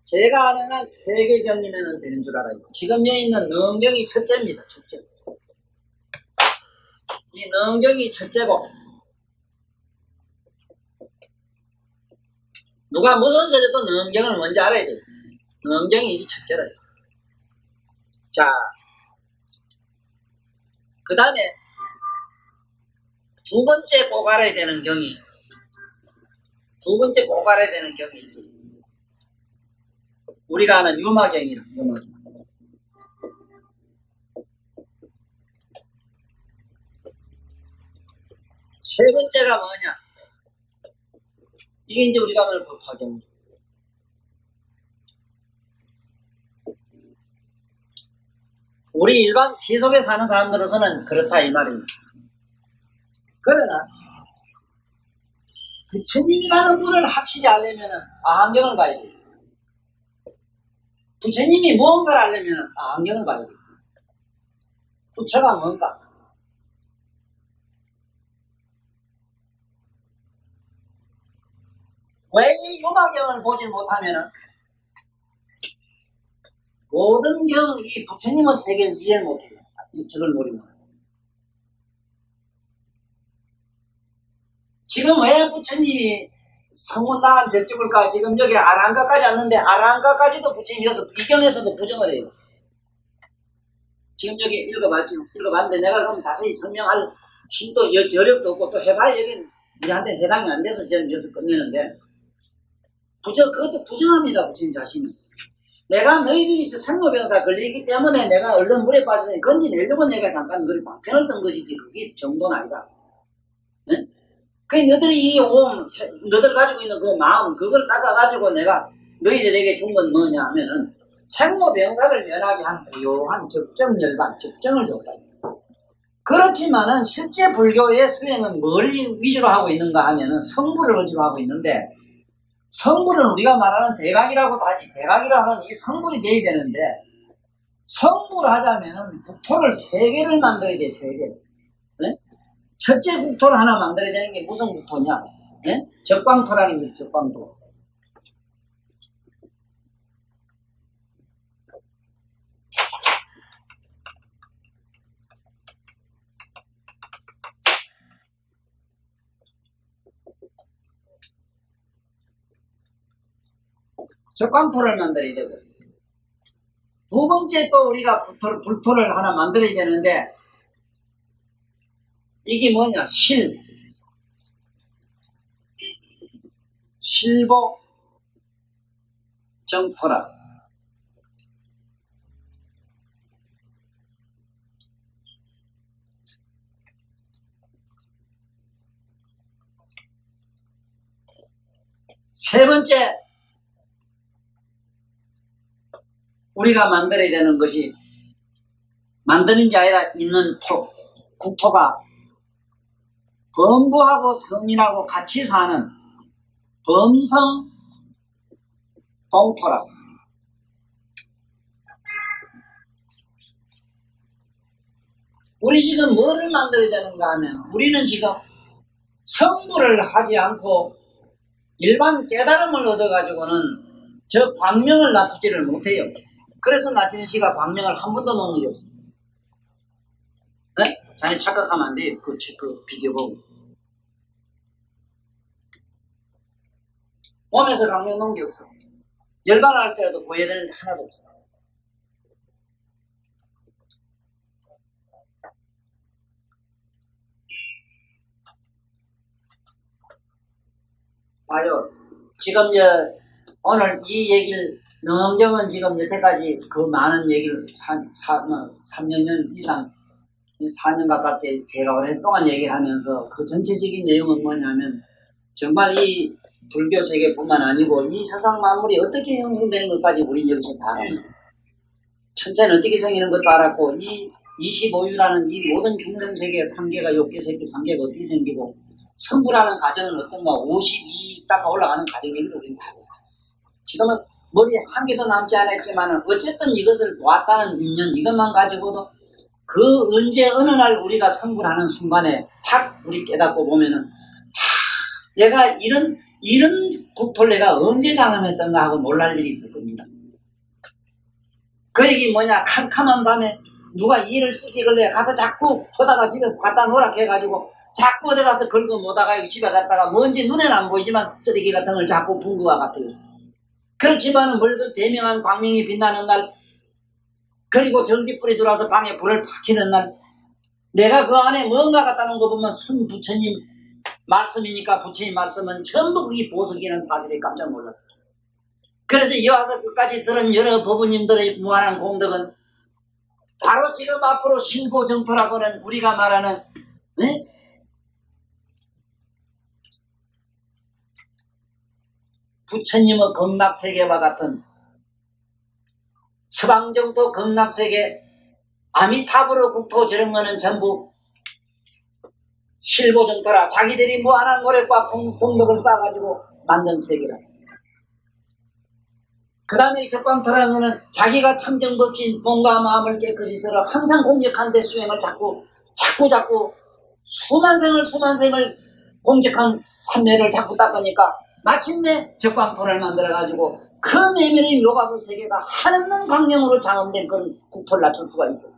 제가 아는 한 3개 경이면 되는 줄 알아요. 지금 여기 있는 능엄경이 첫째입니다. 첫째. 이 능엄경이 첫째고, 누가 무슨 소리도 능엄경을 먼저 알아야 돼요. 능엄경이 첫째라. 자, 그 다음에 두 번째 꼭 알아야 되는 경이, 있어요. 우리가 아는 유마경이라, 유마경. 세 번째가 뭐냐? 이게 이제 우리가 말하는 법화경. 우리 일반 세속에 사는 사람들로서는 그렇다 이 말입니다. 그러나 부처님이라는 분을 확실히 알려면 아한경을 봐야 돼요. 부처님이 무언가를 알려면 아한경을 봐야 돼요. 부처가 뭔가? 왜 이 유마경을 보지 못하면은 모든 경, 이 부처님의 세계를 이해를 못해요. 저걸 모르면. 지금 왜 부처님이 성문당한 몇 죽을까? 지금 여기 아라한가까지 왔는데 아라한가까지도 부처님이어서 이 경에서도 부정을 해요. 지금 여기 읽어봤는데 내가 그럼 자세히 설명할 힘도 여력도 없고 또 해봐야 여긴 우리한테 해당이 안 돼서 지금 여기서 끝내는데 그것도 부정합니다. 부처님 자신이. 내가 너희들이 생로병사 걸리기 때문에 내가 얼른 물에 빠져서 건지내려고 내가 잠깐 그리 방편을 쓴 것이지 그게 정도는 아니다. 네? 그 너희들이 너희들 가지고 있는 그 마음 그걸 닦아가지고 내가 너희들에게 준 건 뭐냐 하면은 생로병사를 면하게 한 고요한 적정열반, 적정을 줬다. 그렇지만은 실제 불교의 수행은 뭘 위주로 하고 있는가 하면은 성부를 위주로 하고 있는데 성불은 우리가 말하는 대각이라고도 하지, 대각이라고 하는 이 성불이 돼야 되는데, 성불을 하자면은 국토를 3개를 만들어야 돼, 3개. 네? 첫째 국토를 하나 만들어야 되는 게 무슨 국토냐? 네? 적방토라는 거지, 적방토. 적방토를 만들어야 되고, 두 번째 또 우리가 불토를 하나 만들어야 되는데, 이게 뭐냐? 실보 정토라. 세 번째, 우리가 만들어야 되는 것이, 만드는 게 아니라 있는 국토가 범부하고 성인하고 같이 사는 범성 동토라. 우리 지금 뭐를 만들어야 되는가 하면, 우리는 지금 성불을 하지 않고 일반 깨달음을 얻어가지고는 저 광명을 놔두지를 못해요. 그래서 나태현 씨가 광명을 한 번도 놓은 일이 없어요. 네? 자네 착각하면 안 돼요. 그 비디오 보고. 몸에서 광명 놓은 게 없어. 열반할 때라도 보여야 되는데 하나도 없어. 봐요. 지금 오늘 이 얘기를 능엄정은 지금 여태까지 그 많은 얘기를 3년 이상 4년 가깝게 제가 오랫동안 얘기를 하면서 그 전체적인 내용은 뭐냐면 정말 이 불교 세계뿐만 아니고 이 세상 만물이 어떻게 형성되는 것까지 우리 여기서 다 알았어요. 천체는 어떻게 생기는 것도 알았고 이 25유라는 이 모든 중생세계 3개가 6개, 새끼 3개가 어떻게 생기고 성불하는 과정은 어떤가 52딱 올라가는 과정인지도 우리는 다 알았어요. 지금은 머리에 한 개도 남지 않았지만 어쨌든 이것을 보았다는 인연 이것만 가지고도 그 언제 어느 날 우리가 성불하는 순간에 탁 우리 깨닫고 보면은 내가 이런 국토를 내가 언제 장엄했던가 하고 놀랄 일이 있을 겁니다. 그 얘기 뭐냐 캄캄한 밤에 누가 일을 시키길래 가서 자꾸 보다가 집에 갖다 놓으라 해가지고 자꾸 어디 가서 긁어 모다가 집에 갔다가 뭔지 눈에는 안 보이지만 쓰레기 같은 걸 자꾸 본 것과 같아요. 그렇지만 붉은 대명한 광명이 빛나는 날 그리고 전기불이 들어와서 방에 불을 팍 켜는 날 내가 그 안에 뭔가 갖다 놓은 거 보면 선 부처님 말씀이니까 부처님 말씀은 전부 그게 보석이라는 사실에 깜짝 놀랐다. 그래서 이와서 끝까지 들은 여러 법부님들의 무한한 공덕은 바로 지금 앞으로 신고정토라고는 우리가 말하는 부처님의 극락세계와 같은 서방정토 극락세계 아미타불의 국토 저런 거는 전부 실고정토라 자기들이 무한한 노력과 공덕을 쌓아가지고 만든 세계라. 그 다음에 적광토라는 거는 자기가 참정법신 몸과 마음을 깨끗이 쓰러 항상 공격한 데 수행을 자꾸 수만 생을 공격한 산매를 자꾸 닦으니까 마침내 적광토를 만들어가지고 그 내면의 묘각의 세계가 한없는 광명으로 장엄된 그런 국토를 낮출 수가 있어.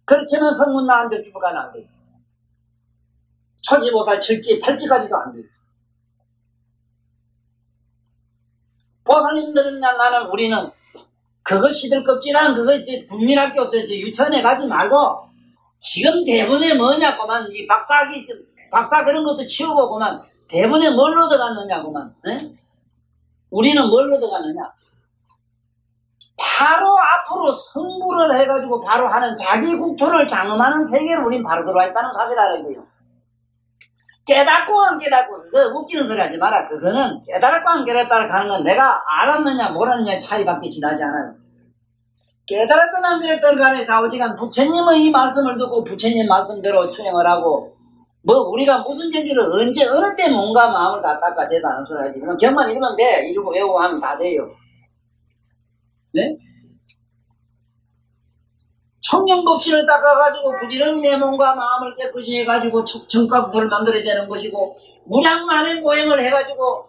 그렇지만 성문 나한 몇 주가 안 돼. 초지보살 7지 8지까지도 안 돼. 보살님들은 나는 우리는 그거 시들껍질한 그거 이제 국민학교 유치원에 가지 말고 지금 대본에 뭐냐고만 이 박사 그런 것도 치우고 그만 대본에 뭘 얻어갔느냐고만. 우리는 뭘 얻어갔느냐 바로 앞으로 성불을 해가지고 바로 하는 자기 국토를 장엄하는 세계를 우린 바로 들어와 있다는 사실을 알아야 돼요. 깨닫고 안 깨닫고 그거 웃기는 소리 하지 마라. 그거는 깨닫고 안 깨닫다고 하는 건 내가 알았느냐 몰랐느냐 차이밖에 지나지 않아요. 깨달았든 안 깨달았든 간에 좌우지간 부처님의 이 말씀을 듣고 부처님 말씀대로 수행을 하고 뭐 우리가 무슨 재주를 언제 어느 때 뭔가 마음을 다 닦아 대도 않은 소리 하지. 그럼 경만 읽으면 돼. 이러고 외우고 하면 다 돼요. 네? 청명법신을 닦아가지고 부지런히 내 몸과 마음을 깨끗이 해가지고 정각부를 만들어야 되는 것이고 무량만의 모행을 해가지고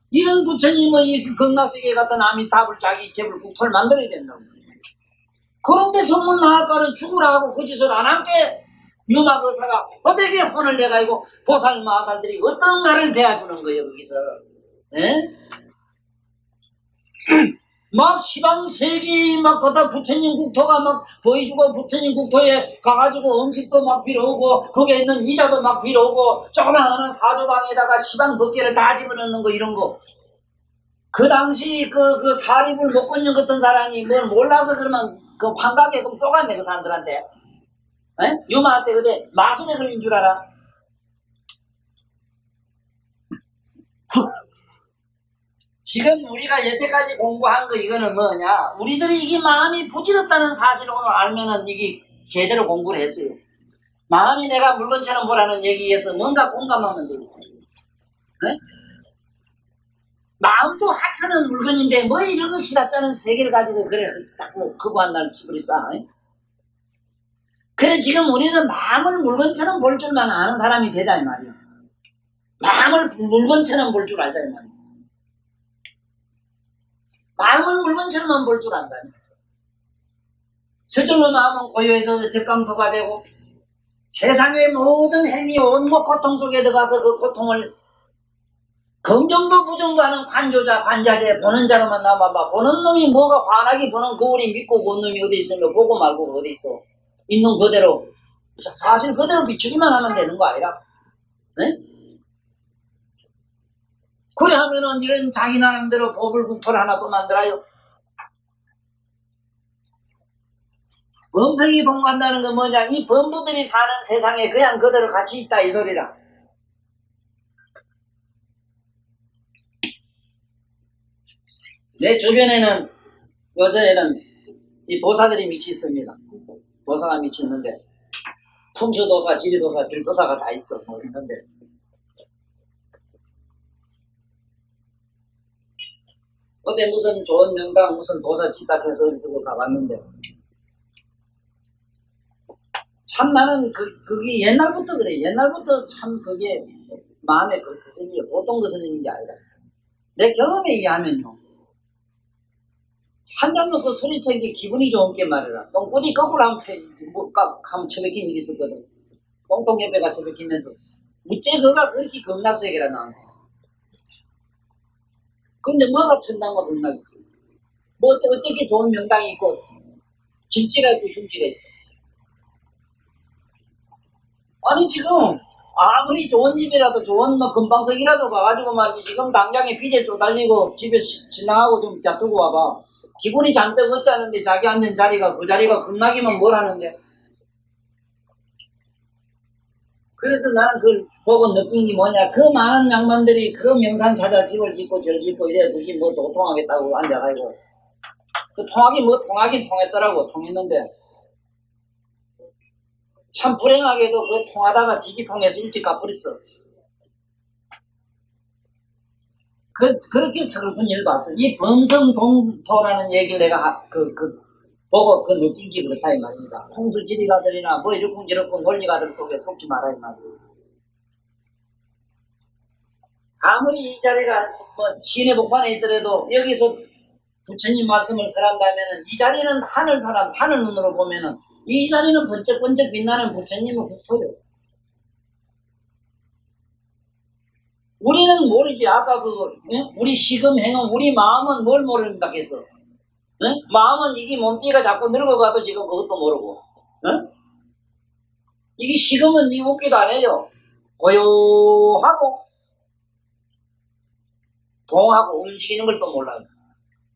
이런 부처님의 이 극락세계 같은 아미타불 자기 제불 국토를 만들어야 된다고. 그런데 성문 나할까는 죽으라 하고 그 짓을 안 한 게 유마거사가 어떻게 혼을 내가지고 보살 마살들이 어떤 말을 배워주는 거예요 거기서. 막 시방세계 막 거다 부처님 국토가 막 보여주고 부처님 국토에 가가지고 음식도 막 빌어오고 거기에 있는 이자도 막 빌어오고 조그마한 사조방에다가 시방 법계를 다 집어넣는 거 이런 거. 그 당시 그 사립을 못 끊는 어떤 사람이 뭘 몰라서 그러면 그 환각에 좀 쏘갔네 그 사람들한테. 유마한테 그때 마순에 걸린 줄 알아. 지금 우리가 여태까지 공부한 거 이거는 뭐냐 우리들이 이게 마음이 부질없다는 사실을 오늘 알면은 이게 제대로 공부를 했어요. 마음이 내가 물건처럼 보라는 얘기에서 뭔가 공감하면 되겠다. 마음도 하찮은 물건인데 뭐 이런 거 싫었다는 세계를 가지고 그래 자꾸 그거한다는 시부리 싸. 그래 지금 우리는 마음을 물건처럼 볼 줄만 아는 사람이 되자 이 말이야. 마음을 물건처럼 볼 줄 알자 이 말이야. 마음은 물건처럼만 볼 줄 안다니. 저절로 마음은 고요해서 적강토가 되고 세상의 모든 행위 온몸 고통 속에 들어가서 그 고통을 긍정도 부정도 하는 관조자 관자재 보는 자로만 남아봐. 보는 놈이 뭐가 환하게 보는 거울이 믿고 본 놈이 어디 있으며 보고 말고 어디 있어. 있는 그대로 사실 그대로 비추기만 하면 되는 거 아니라. 그래 하면은 이런 자기 나름대로 보불국토를 하나 또 만들어요. 범성이 동간다는 건 뭐냐? 이 범부들이 사는 세상에 그냥 그대로 같이 있다 이 소리라. 내 주변에는 요새는 이 도사들이 미치 있습니다. 도사가 미치 있는데 풍수도사, 지리도사, 빌도사가 다 있어. 뭐 있는데 어제 무슨 좋은 명당 무슨 도사 집합해서 그거 가봤는데 참 나는 그게 옛날부터 그래. 옛날부터 참 그게 마음에 그 스승이 보통 그 스승인 게 아니라 내 경험에 의하면요. 한 잔 먹고 소리친 게 기분이 좋은 게 말이라. 똥꾸리 거꾸로 하면 처박힌 일이 있었거든. 똥똥개배가 처박힌데도 무째 그가 그렇게 겁나세게라 나한테. 근데 뭐가 천당과 겁나겠지. 뭐 어떻게 좋은 명당이 있고 김치가 있고 흉기가 있어. 아니 지금 아무리 좋은 집이라도 좋은 뭐 금방석이라도 가가지고 말이지 지금 당장에 빚에 쪼달리고 집에 지나가고 좀 잡두고 와봐. 기분이 잔뜩 어쩌는데 자기 앉은 자리가 그 자리가 겁나기만 뭘 하는데. 그래서 나는 그걸 보고 느낀 게 뭐냐. 그 많은 양반들이 그 명산 찾아 집을 짓고 절 짓고 이래 그게 뭐 도통하겠다고 앉아가지고 그 통하긴 뭐 통하긴 통했더라고. 통했는데 참 불행하게도 그 통하다가 비기 통해서 일찍 가버렸어. 그렇게 슬픈 일 봤어. 이 범성동토라는 얘기를 내가 보고 그 느낀 게 그렇다 이 말입니다. 풍수지리가들이나 뭐 이렇고 논리가들 속에 속지 마라 이 말이에요. 아무리 이 자리가 뭐 시내 복판에 있더라도 여기서 부처님 말씀을 설한다면은 이 자리는 하늘 사람 하늘 눈으로 보면은 이 자리는 번쩍번쩍 빛나는 부처님의 국토요. 우리는 모르지. 아까 우리 시금 행은 우리 마음은 뭘 모릅니다. 그래서 마음은 이게 몸띠가 자꾸 늙어가도 지금 그것도 모르고 이게 시금은 이 웃기도 안 해요. 고요하고 동하고 움직이는 걸 또 몰라요.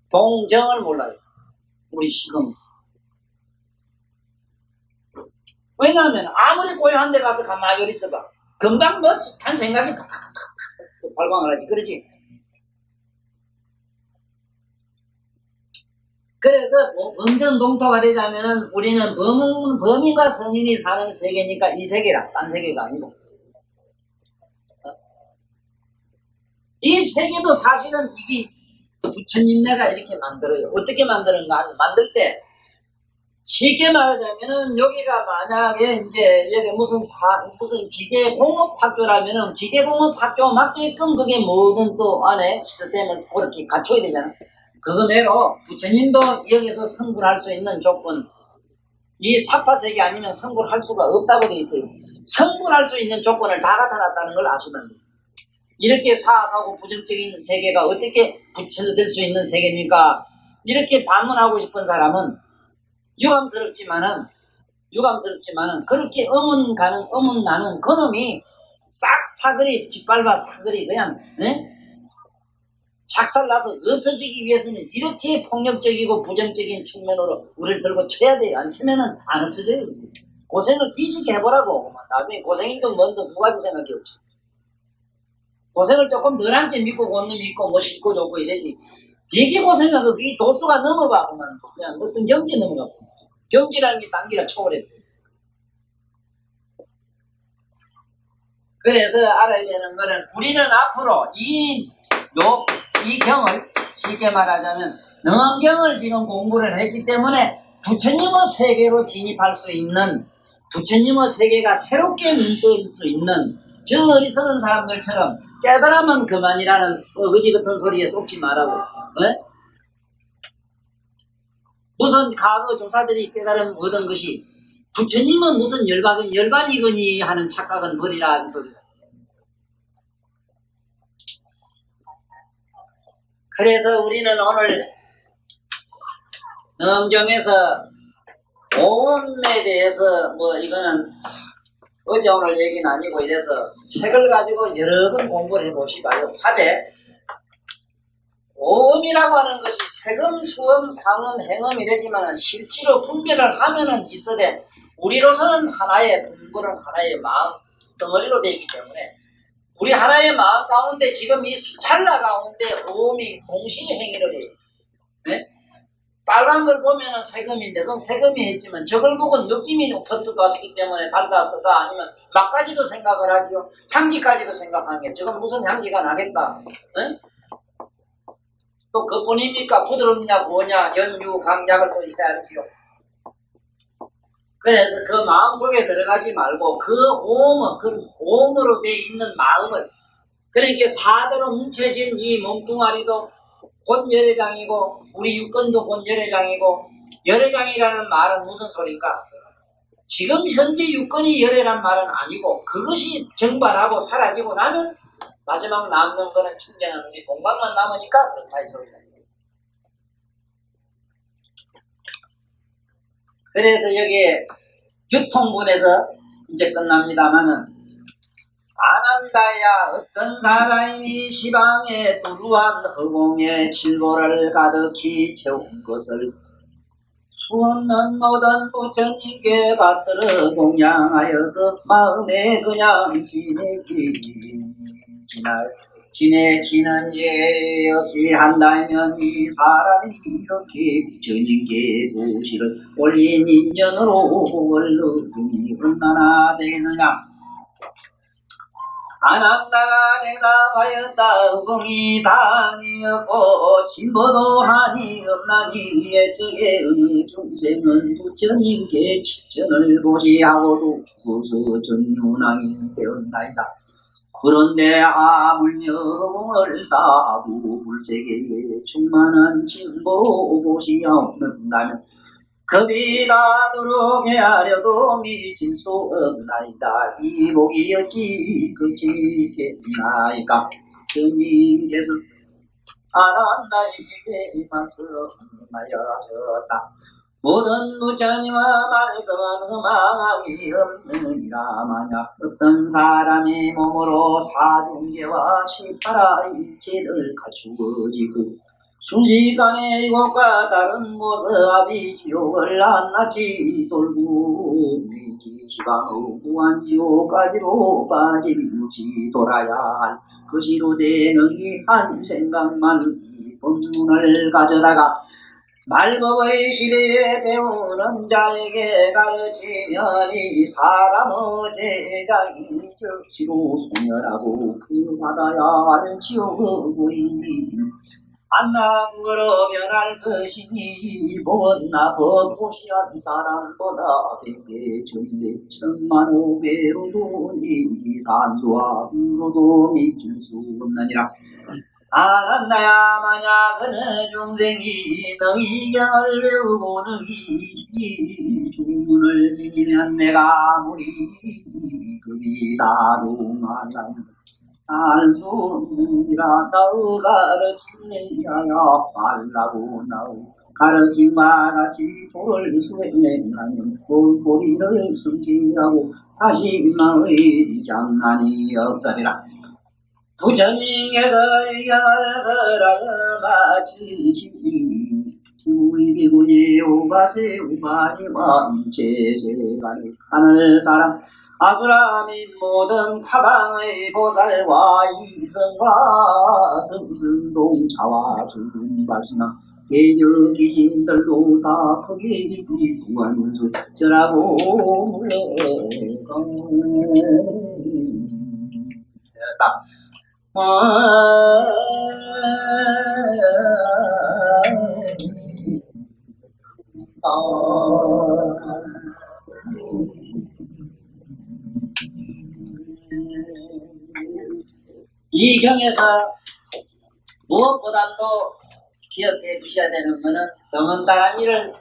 동정을 몰라요. 우리 시금. 왜냐하면 아무리 고요한 데 가서 가만히 있어봐. 금방 뭐 한 생각이 발광을 하지. 그렇지? 그래서 범전동토가 되자면은 우리는 범인과 성인이 사는 세계니까 이 세계라. 딴 세계가 아니고. 이 세계도 사실은 이게 부처님네가 이렇게 만들어요. 어떻게 만드는가? 만들 때 쉽게 말하자면은 여기가 만약에 이제 여기 무슨 기계공업학교라면은 기계공업학교 맞게끔 그게 모든 또 안에 시스템을 그렇게 갖춰야 되잖아. 그거 매로 부처님도 여기서 성불할 수 있는 조건, 이 사파세계 아니면 성불할 수가 없다고 돼 있어요. 성불할 수 있는 조건을 다 갖춰놨다는 걸 아시면 돼요. 이렇게 사악하고 부정적인 세계가 어떻게 부처될 수 있는 세계입니까? 이렇게 반문하고 싶은 사람은 유감스럽지만은 그렇게 의문 나는 그놈이 싹 사거리 뒷밟아 사거리 그냥 작살나서 없어지기 위해서는 이렇게 폭력적이고 부정적인 측면으로 우리를 들고 쳐야 돼요. 안 치면은 안 없어져요. 고생을 뒤지게 해보라고. 나중에 고생이든 뭔든 두 가지 생각이 없죠. 고생을 조금 덜 함께 믿고 권는 믿고 뭐 쉽고 좋고 이래지. 되게 고생하고 그게 도수가 넘어가고 그냥 어떤 경지 넘어가고. 경지라는 게 단기라 초월해. 그래서 알아야 되는 거는 우리는 앞으로 이 경을 쉽게 말하자면 능엄경을 지금 공부를 했기 때문에 부처님의 세계로 진입할 수 있는 부처님의 세계가 새롭게 눈뜰 수 있는 저 어리석은 사람들처럼 깨달으면 그만이라는 어거지 같은 소리에 속지 말라고. 무슨 과거 조사들이 깨달음 얻은 것이 부처님은 무슨 열반이거니 하는 착각은 버리라 이 소리다. 그래서 우리는 오늘 능엄경에서 오음에 대해서 뭐 이거는 어제 오늘 얘기는 아니고 이래서 책을 가지고 여러 번 공부를 해보시봐요. 하되 오음이라고 하는 것이 세금, 수음, 상음, 행음 이러지만 실제로 분별을 하면은 있어대 우리로서는 하나의 분별은 하나의 마음 덩어리로 되기 때문에 우리 하나의 마음 가운데 지금 이 찰나 가운데 오음이 동시에 행위를 해요. 네? 빨간 걸 보면은 세금인데 그건 세금이 했지만 저걸 보고 느낌이 퍼뜩 왔기 때문에 발랐을까 아니면 맛까지도 생각을 하죠. 향기까지도 생각하는 게 저건 무슨 향기가 나겠다. 네? 또 그뿐입니까? 부드럽냐 뭐냐 연유 강약을 또 해야지요. 그래서 그 마음속에 들어가지 말고 그 오음은 그 오음으로 돼 있는 마음을 그러니까 사대로 뭉쳐진 이 몸뚱아리도 곧 열애장이고 우리 육건도 곧 열애장이고 열애장이라는 말은 무슨 소리일까? 지금 현재 육건이 열애란 말은 아니고 그것이 정발하고 사라지고 나면 마지막 남는 거는 청정한 우리 공간만 남으니까 그렇다 이 소리다. 그래서 여기에 유통분에서 이제 끝납니다마는 아난다야 어떤 사람이 시방에 두루한 허공에 칠보를 가득히 채운 것을 수없는 모든 부처님께 받들어供양하여서 마음에 그냥 지내지는 예 없이 한다면 이 사람이 이렇게 부처님께 보시를 올린 인연으로 원르금이 얼마나 되느냐. 아난다가 내가 하였다 의공이 다니었고 진보도 하니 없나니 애적에 어느 중생은 부처님께 칠전을 보시하고도 죽어서 전윤왕이 되었나이다. 그런데 아물명을 따고 불세계에 충만한 진보로 보시옵는다면 겁이 나도록 헤아려도 미칠 수 없나이다. 이 복이 어찌 그치겠나이까. 주님께서 아난다에게 말씀하였다. 모든 부처님과 말씀은 망함이 없느니라. 만약 어떤 사람이 몸으로 사중계와 18일체를 갖추어지고 순식간에 이곳과 다른 곳에 아비지옥을 낱낱이 돌고 지방의 무한지옥까지로 빠짐없이 돌아야 할 것이로 되는 이 한 생각만 이 법문을 가져다가 말법의 시대에 배우는 자에게 가르치면 이 사람의 제자인 즉시로 소멸하고 그 받아야 할 지옥의 고인이 안나무로 변할 것이니 못나 법고시한 사람보다 100배, 1000배, 10,000,000배로도 이 산수와 비로도 미칠 수 없느니라. 아난다야 만약 어느 중생이 너희 경을 외우고 너희 주문을 지니면 내가 아무리 그리 다루말라 알수 없느니라. 나의 가르침내야 말라고 나의 가르침과 같이 도를 수행하면 꼴꼴이를 성취하고 다시 나의 장난이 없으리라. 부처님께서 이겨서라여 마치시니 우이비구니 우바세 우바니와 제세간의 하늘사람 아수라 및 모든 타방의 보살과 이성과 성승동차와 주발신하 개적 귀신들도 다 크게 구하면서 저라고 물러가 이 경에서 무엇보다도 기억해 두셔야 되는 것은 영원다란 일을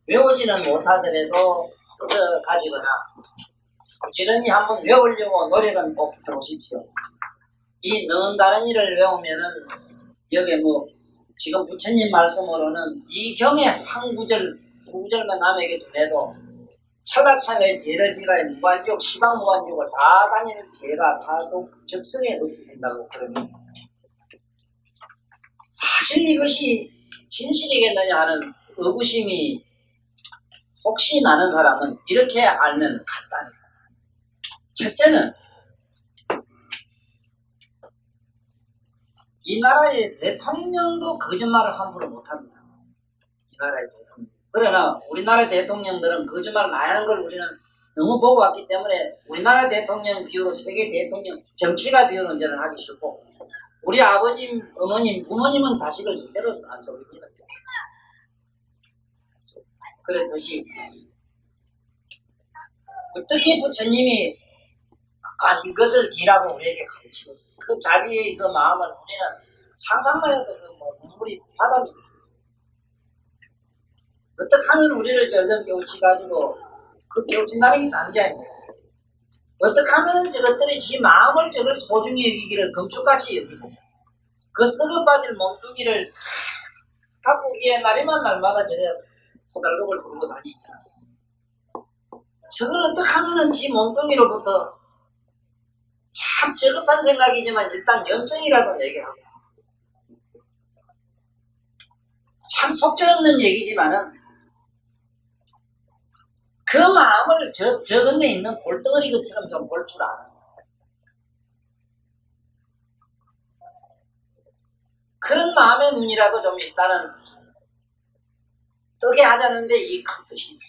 외우지는 못하더라도 써서 가지거나 부지런히 한번 외우려고 노력은 꼭 해보십시오. 이 영원다란 일을 외우면은 여기 뭐 지금 부처님 말씀으로는 이 경의 상구절 구절만 남에게 두래도 차다차례 죄를 지가 무관지옥 시방 무관지옥을 다 다니는 죄가 다도 적성에 없어진다고 그러니 사실 이것이 진실이겠느냐 하는 의구심이 혹시 나는 사람은 이렇게 알면 간단해요. 첫째는 이 나라의 대통령도 거짓말을 함부로 못합니다. 이 나라의 대통령. 그러나 우리나라 대통령들은 거짓말 많이 하는 걸 우리는 너무 보고 왔기 때문에 우리나라 대통령 비유로 세계 대통령, 정치가 비유는 저는 하기 싫고 우리 아버지, 어머님, 부모님은 자식을 절대로 안 속입니다. 그랬듯이 어떻게 부처님이 이것을 기라고 우리에게 가르치겠어요. 그 자기의 그 마음을 우리는 상상만 해도 눈물이 바닥입니다. 어떻게 하면 우리를 저들 깨우치가지고 그 깨우친다는 게 단게 아닙니다. 어떻게 하면 저것들이 지 마음을 저걸 소중히 여기기를 금축같이 여기고 그 썩어 빠질 몸뚱이를 갖고 위에 날마다 저래 호달곡을 부르고 다니니까 저걸 어떻게 하면은 지 몸뚱이로부터 참 저급한 생각이지만 일단 염증이라도 내게 하고 참 속절없는 얘기지만은 그 마음을 저 건너에 있는 돌덩어리 것처럼 좀 볼 줄 알아. 그런 마음의 눈이라도 좀 일단은 뜨게 하자는데 이 큰 뜻입니다.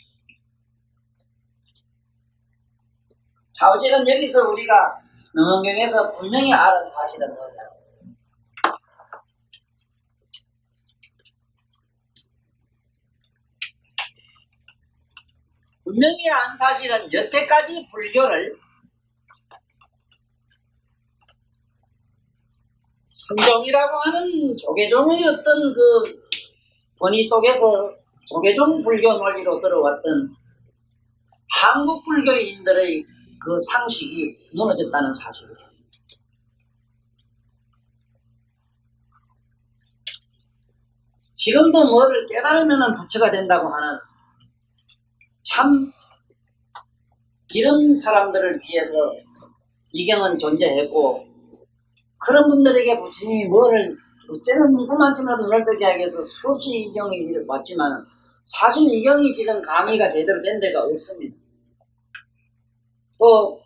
자, 어쨌든 여기서 우리가 능언경에서 분명히 아는 사실은 뭐냐? 분명히 안 사실은 여태까지 불교를 선종이라고 하는 조계종의 어떤 그 권위 속에서 조계종 불교 논리로 들어왔던 한국 불교인들의 그 상식이 무너졌다는 사실이에요. 지금도 뭐를 깨달으면 부처가 된다고 하는 참 이런 사람들을 위해서 이경은 존재했고 그런 분들에게 부처님이 뭐를 어째는 누구만큼이라도 눈을 뜨게 하기 위해서 수없이 이경이 왔지만 사실 이경이 지금 강의가 제대로 된 데가 없습니다. 또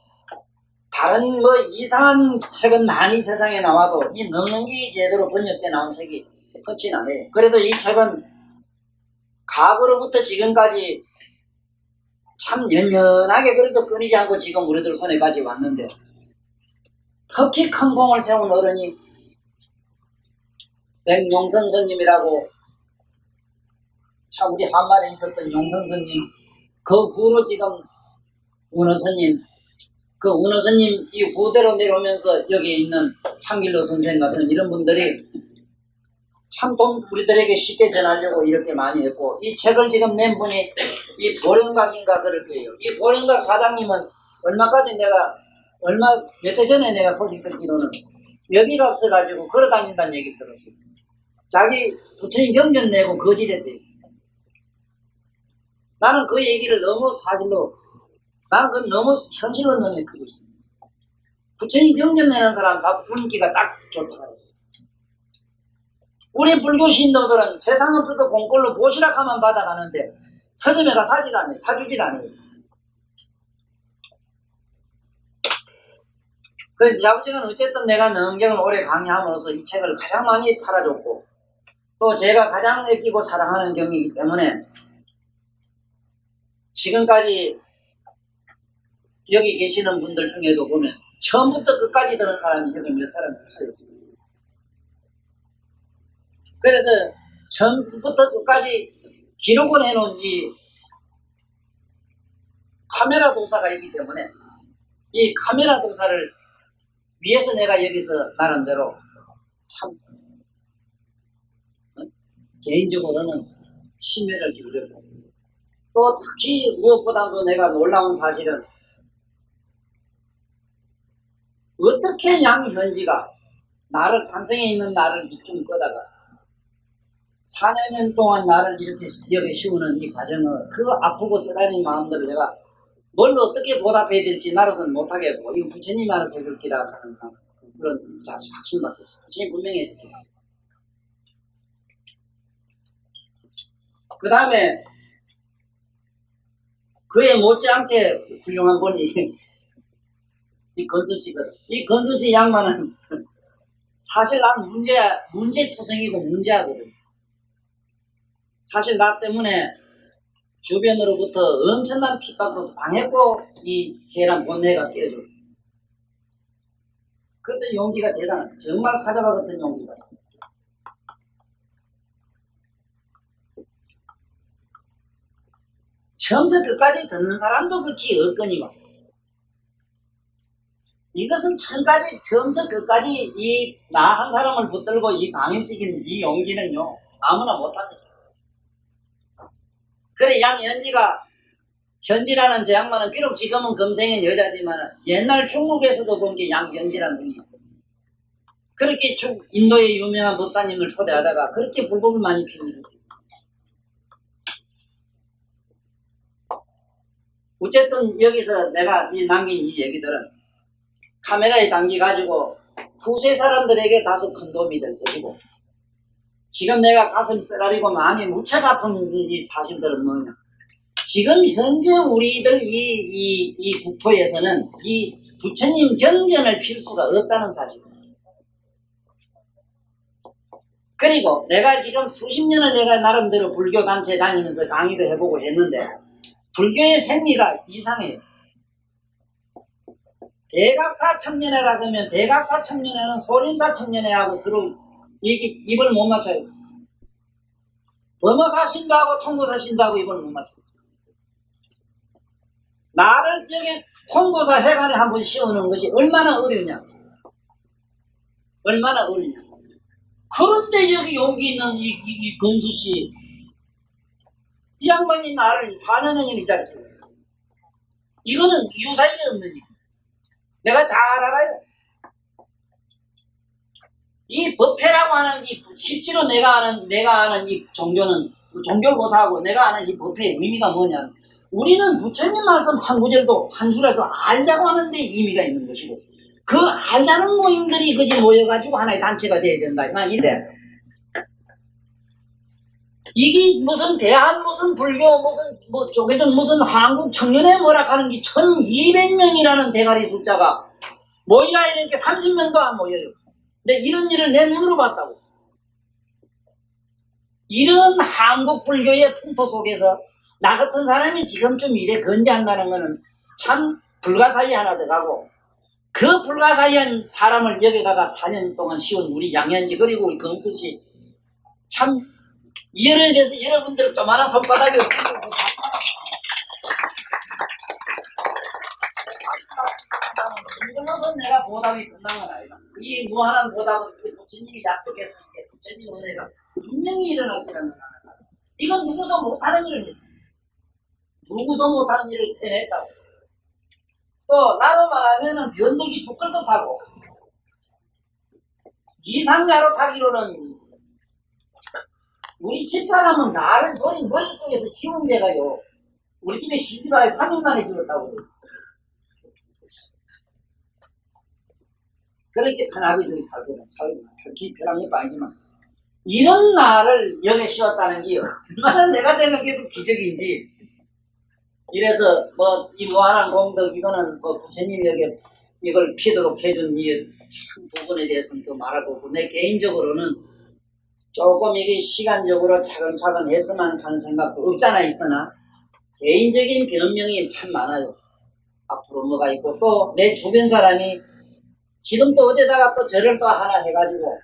다른 뭐 이상한 책은 많이 세상에 나와도 이 능언기 제대로 번역돼 나온 책이 흔치 않아요. 그래도 이 책은 과거로부터 지금까지 참 연연하게 그래도 끊이지 않고 지금 우리들 손에까지 왔는데 특히 큰 공을 세운 어른이 백용선 스님이라고 참 우리 한말에 있었던 용선 스님 그 후로 지금 운어 스님 그 운어 스님 이 후대로 내려오면서 여기에 있는 한길로 선생 같은 이런 분들이 참 우리들에게 쉽게 전하려고 이렇게 많이 했고 이 책을 지금 낸 분이 이 보령각인가 그럴 거예요. 이 보령각 사장님은 몇 해 전에 내가 소식 듣기로는 여비가 없어가지고 걸어다닌다는 얘기 들었어요. 자기 부처님 경전 내고 거짓했대요. 나는 그 얘기를 너무 사실로 나는 그 너무 현실로 넘어뜨리고 있습니다. 부처님 경전 내는 사람 분기가 딱 좋더라고요. 우리 불교 신도들은 세상 없어도 공꼴로 보시락하면 받아가는데 서점에 가 사주질 않아요. 그래서 아버지는 어쨌든 내가 능언경을 오래 강의함으로써 이 책을 가장 많이 팔아줬고 또 제가 가장 아끼고 사랑하는 경이기 때문에 지금까지 여기 계시는 분들 중에도 보면 처음부터 끝까지 들은 사람이 여기 몇 사람 없어요. 그래서 처음부터 끝까지 기록을 해놓은 이 카메라 동사가 있기 때문에 이 카메라 동사를 위해서 내가 여기서 나름대로 참 개인적으로는 심혈을 기울였고 또 특히 무엇보다도 내가 놀라운 사실은 어떻게 양현지가 나를 산성에 있는 나를 이쯤 끄다가 4년 동안 나를 이렇게 여기 씌우는 이 과정을 그 아프고 쓰라린 마음들을 내가 뭘 어떻게 보답해야 될지 나로서는 못하겠고 이거 부처님이 알아서 해줄 기라 하는 그런 확신밖에 없어요. 부처님 분명히 해줄 기라. 그 다음에 그에 못지않게 훌륭한 분이 이 건수씨거든. 이 건수씨 양반은 사실 난 문제투성이고 문제하거든. 사실 나 때문에 주변으로부터 엄청난 핍박도 당했고 이 계란 본네가 깨져. 그때 용기가 대단해. 정말 사자와 같은 용기가. 처음부터 끝까지 듣는 사람도 극히 없거니와. 이것은 처음부터 끝까지 이 나 한 사람을 붙들고 이 강연시키는 이 용기는요 아무나 못합니다. 그래 양현지가 현지라는 제 양반은 비록 지금은 금생의 여자지만 옛날 중국에서도 본 게 양현지라는 분이 그렇게 인도의 유명한 법사님을 초대하다가 그렇게 불법을 많이 피웁니다. 어쨌든 여기서 내가 남긴 이 얘기들은 카메라에 담겨가지고 후세 사람들에게 다소 큰 도움이 될 것이고 지금 내가 가슴 쓰라리고 마음이 무척 아픈 이 사실들은 뭐냐. 지금 현재 우리들 이 국토에서는 이 부처님 경전을 필 수가 없다는 사실입니다. 그리고 내가 지금 수십 년을 내가 나름대로 불교 단체 다니면서 강의도 해보고 했는데 불교의 생리가 이상해요. 대각사천년회라 그러면 대각사천년회는 소림사천년회하고 서로 입을 못 맞춰요. 범어사신도하고 통도사신도하고 입을 못 맞춰요. 나를 저기 통도사 회관에 한번 씌우는 것이 얼마나 어려우냐. 얼마나 어려우냐. 그런데 여기 용기 있는 이 건수씨 이 양반이 나를 4년형이 자리했어. 이거는 유사일이 없는 일. 내가 잘 알아요. 이 법회라고 하는 이 실제로 내가 아는 이 종교는 종교를 고사하고 내가 아는 이 법회의 의미가 뭐냐. 우리는 부처님 말씀 한 구절도 한 줄이라도 알자고 하는데 의미가 있는 것이고 그 알자는 모임들이 그지 모여가지고 하나의 단체가 돼야 된다. 난 이래. 이게 무슨 대한 무슨 불교 무슨 뭐 쪼개든 무슨 한국 청년회 뭐라 하는 게 1200명이라는 대가리 숫자가 모이라 이렇게 30명도 안 모여요. 근데 이런 일을 내 눈으로 봤다고. 이런 한국 불교의 풍토 속에서 나 같은 사람이 지금쯤 이래 건재한다는 거는 참 불가사의 하나 들어가고 그 불가사의한 사람을 여기다가 4년 동안 씌운 우리 양현지 그리고 우리 건수씨 참 이해에 대해서 여러분들 조만한 손바닥에 이걸로는 내가 보답이 끝난 건 아니다. 이 무한한 보답은 부처님이 약속했을 때 부처님 은혜가 분명히 일어날 거라는 거잖아. 이건 누구도 못하는 일을 했어. 누구도 못하는 일을 해냈다고. 또 나로 말하면은 변덕이 죽을 듯하고 이상야로 타기로는 우리 집사람은 나를 버린 머릿속에서 지운 죄가요. 우리 집에 시집가에 3일 만에 집었다고 그래요. 그렇게 편하게 저기 살거든. 솔직히 편한 것도 아니지만 이런 나를 여기 씌웠다는 게 얼마나 내가 생각해도 기적인지. 이래서 뭐 이 무한한 공덕 이거는 뭐 부처님이 여기 이걸 피도록 해준 이 참 부분에 대해서는 더 말할 거고 내 개인적으로는 조금 이게 시간적으로 차근차근 했으면 하는 생각도 없잖아 있으나 개인적인 변명이 참 많아요. 앞으로 뭐가 있고 또 내 주변 사람이 지금 또 어디다가 또 절을 또 하나 해가지고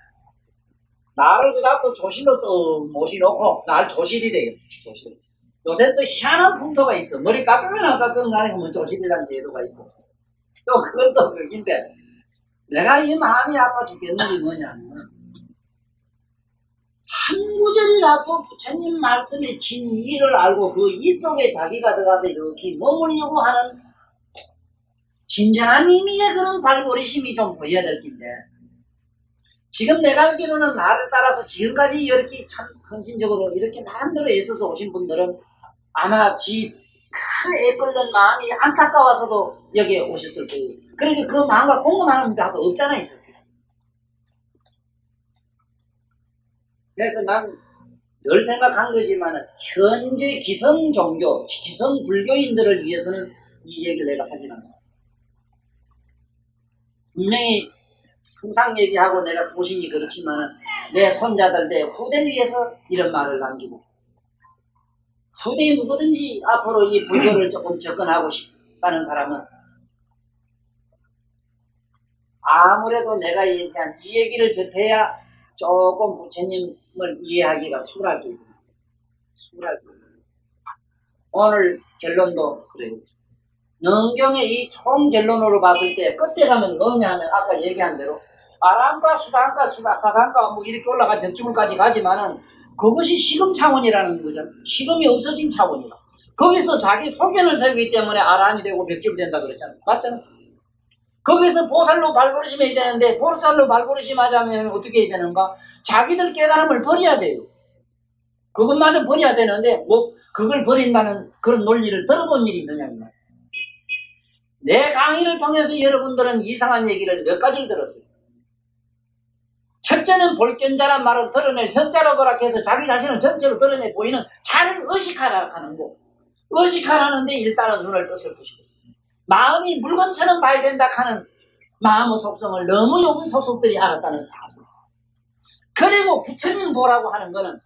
나를 그다 또 조실로 또 모시놓고 날 조실이래요. 조실. 요새 또 희한한 풍토가 있어. 머리 깎으면 안 깎으면 간에 뭐 조실이라는 제도가 있고 또 그건 또 그긴데 내가 이 마음이 아파 죽겠는 게 뭐냐면 한 구절이라도 부처님 말씀의 진리를 알고 그 이 속에 자기가 들어가서 이렇게 머물려고 하는 진정한 의미의 그런 발버리심이 좀 보여야 될 텐데 지금 내가 알기로는 나를 따라서 지금까지 이렇게 참 헌신적으로 이렇게 나름대로 애써서 오신 분들은 아마 큰 애끓는 마음이 안타까워서도 여기에 오셨을 거예요. 그러니까 그 마음과 공감하는 분도 없잖아요. 그래서 난 늘 생각한 거지만 현재 기성 종교, 기성 불교인들을 위해서는 이 얘기를 내가 하진 않습니다. 분명히 항상 얘기하고 내가 소신이 그렇지만 내 손자들 내 후대를 위해서 이런 말을 남기고 후대에 누구든지 앞으로 이 불교를 조금 접근하고 싶다는 사람은 아무래도 내가 얘기한 이 얘기를 접해야 조금 부처님을 이해하기가 수월하게. 오늘 결론도 그래요. 능경의 이 총 결론으로 봤을 때 끝에 가면 뭐냐 하면 아까 얘기한 대로 아람과 수단과 사단과 뭐 이렇게 올라가 벽주물까지 가지만은 그것이 시금 차원이라는 거잖아. 시금이 없어진 차원이다. 거기서 자기 소견을 세우기 때문에 아란이 되고 벽주물 된다 그랬잖아. 맞잖아. 거기서 보살로 발버릇이 되는데 보살로 발버릇이 하자면 어떻게 해야 되는가? 자기들 깨달음을 버려야 돼요. 그것마저 버려야 되는데 뭐 그걸 버린다는 그런 논리를 들어본 일이 있느냐 이 말이야. 내 강의를 통해서 여러분들은 이상한 얘기를 몇 가지를 들었어요. 첫째는 볼견자란 말을 드러낼 현자로 거락해서 자기 자신을 전체로 드러내 보이는 차를 의식하라 하는 거. 의식하라는데 일단은 눈을 떠서 보시고 마음이 물건처럼 봐야 된다 하는 마음의 속성을 너무 요번 소속들이 알았다는 사실. 그리고 부처님 도라고 하는 거는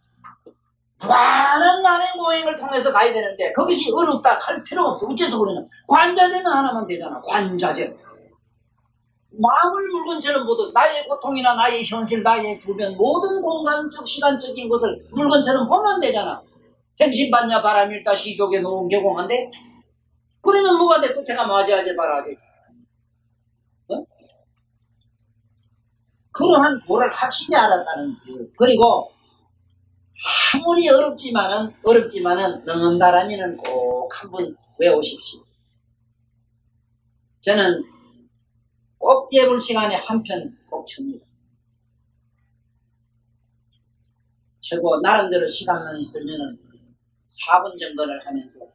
부활한 나의 모행을 통해서 가야 되는데 그것이 어렵다 할 필요가 없어. 어째서 그러냐. 관자재는 하나만 되잖아. 관자재. 마음을 물건처럼 보듯 나의 고통이나 나의 현실, 나의 주변 모든 공간적 시간적인 것을 물건처럼 보면 되잖아. 행신반야 바람일다 시족에 놓은 개공한데 그러면 뭐가 돼? 끝에가 맞아야지 말아야지. 어? 그러한 도를 확실히 알았다는 거예요. 그리고 아무리 어렵지만은 능엄다라니는 꼭 한번 외우십시오. 저는 꼭 예불 시간에 한 편 꼭 칩니다. 최고 나름대로 시간만 있으면은 4분 정도를 하면서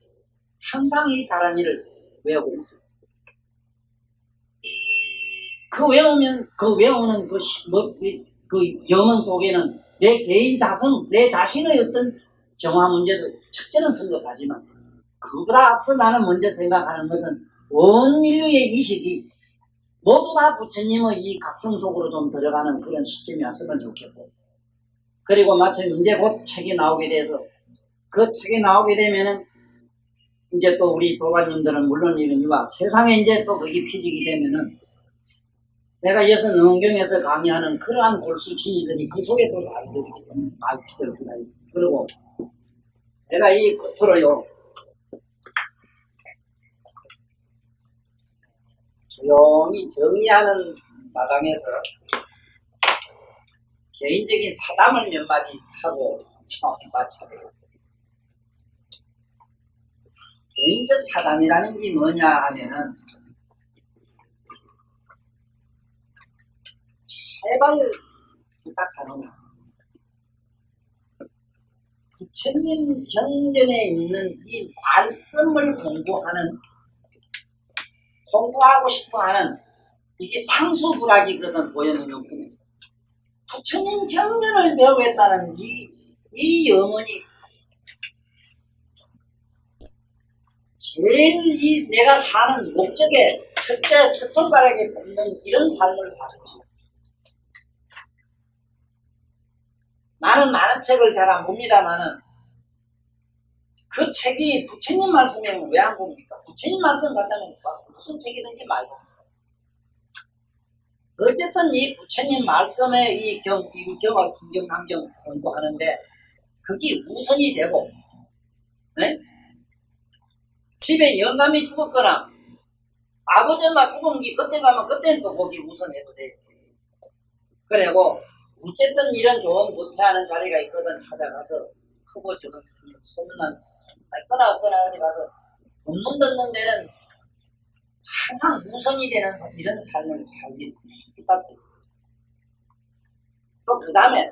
항상 이 다란이를 외우고 있어요. 그 외우는 그 염원 속에는 내 개인 자성, 내 자신의 어떤 정화 문제도 첫째는 생각하지만 그보다 앞서 나는 먼저 생각하는 것은 온 인류의 이식이 모두 다 부처님의 이 각성 속으로 좀 들어가는 그런 시점이 왔으면 좋겠고 그리고 마침 이제 곧 책이 나오게 돼서 그 책이 나오게 되면은 이제 또 우리 도반님들은 물론 이러니까 세상에 이제 또 그게 피직이 되면은 내가 여기서 능경에서 강의하는 그러한 골수 진이들이 그 속에 또 많이 들기 때문에 많이 피들구나. 그리고 내가 이 끝으로요 조용히 정의하는 마당에서 개인적인 사담을 몇 마디 하고 마쳐요. 개인적 사담이라는 게 뭐냐 하면은 제발 부탁하노라. 부처님 경전에 있는 이 말씀을 공부하고 싶어하는 이게 상수불학이거든 보여놓는 분. 부처님 경전을 배우겠다는 이 염원이 제일 내가 사는 목적에 첫 손가락에 꼽는 이런 삶을 사십시오. 나는 많은 책을 잘 안 봅니다만은 그 책이 부처님 말씀이면 왜 안 봅니까? 부처님 말씀 같다면 무슨 책이든지 말고. 어쨌든 이 부처님 말씀의 이 경을 환경 공부하는데 그게 우선이 되고, 네? 집에 영감이 죽었거나 아버지 엄마 죽은 게 그때 가면 그때는 또 거기 우선해도 돼. 그리고 어쨌든 이런 좋은 부패하는 자리가 있거든 찾아가서 크고 적은 스님 소문난 있거나 없거나 어디 가서 법문 듣는 데는 항상 우선이 되는 이런 삶을 살기 부탁드립니다. 또 그 다음에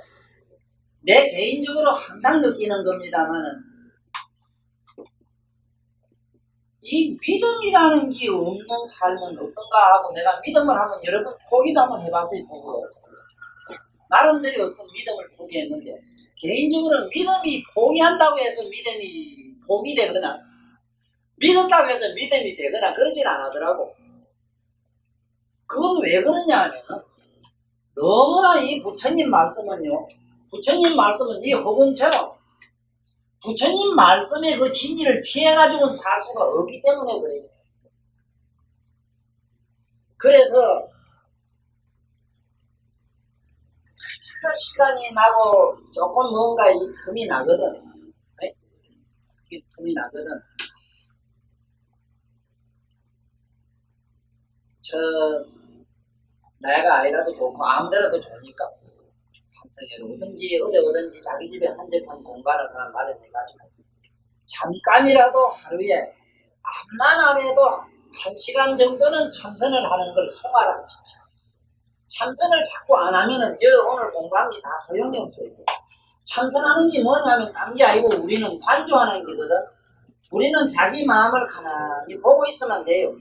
내 개인적으로 항상 느끼는 겁니다만은 이 믿음이라는 게 없는 삶은 어떤가 하고 내가 믿음을 한번 여러분 포기도 한번 해봤어요. 속으로. 나름대로 어떤 믿음을 포기했는데 개인적으로는 믿음이 포기한다고 해서 믿음이 포기되거나 믿었다고 해서 믿음이 되거나 그러진 않더라고. 그건 왜 그러냐 하면은 너무나 이 부처님 말씀은요, 부처님 말씀은 이 허공처럼 부처님 말씀의 그 진리를 피해가지고는 살 수가 없기 때문에 그래요. 그래서 시간이 나고 조금 뭔가 이 틈이 나거든. 네? 이 틈이 나거든. 내가 아니라도 좋고 아무데라도 좋으니까 삼성에 오든지 어디 오든지 자기 집에 한적한 공간을 하나 마련해가지고 잠깐이라도 하루에 암만 안 해도 1시간 정도는 참선을 하는 걸 생활하십시오. 참선을 자꾸 안 하면은 오늘 공부한 게 다 소용이 없어요. 참선하는 게 뭐냐면 딴 게 아니고 우리는 관조하는 게거든. 우리는 자기 마음을 가만히 보고 있으면 돼요.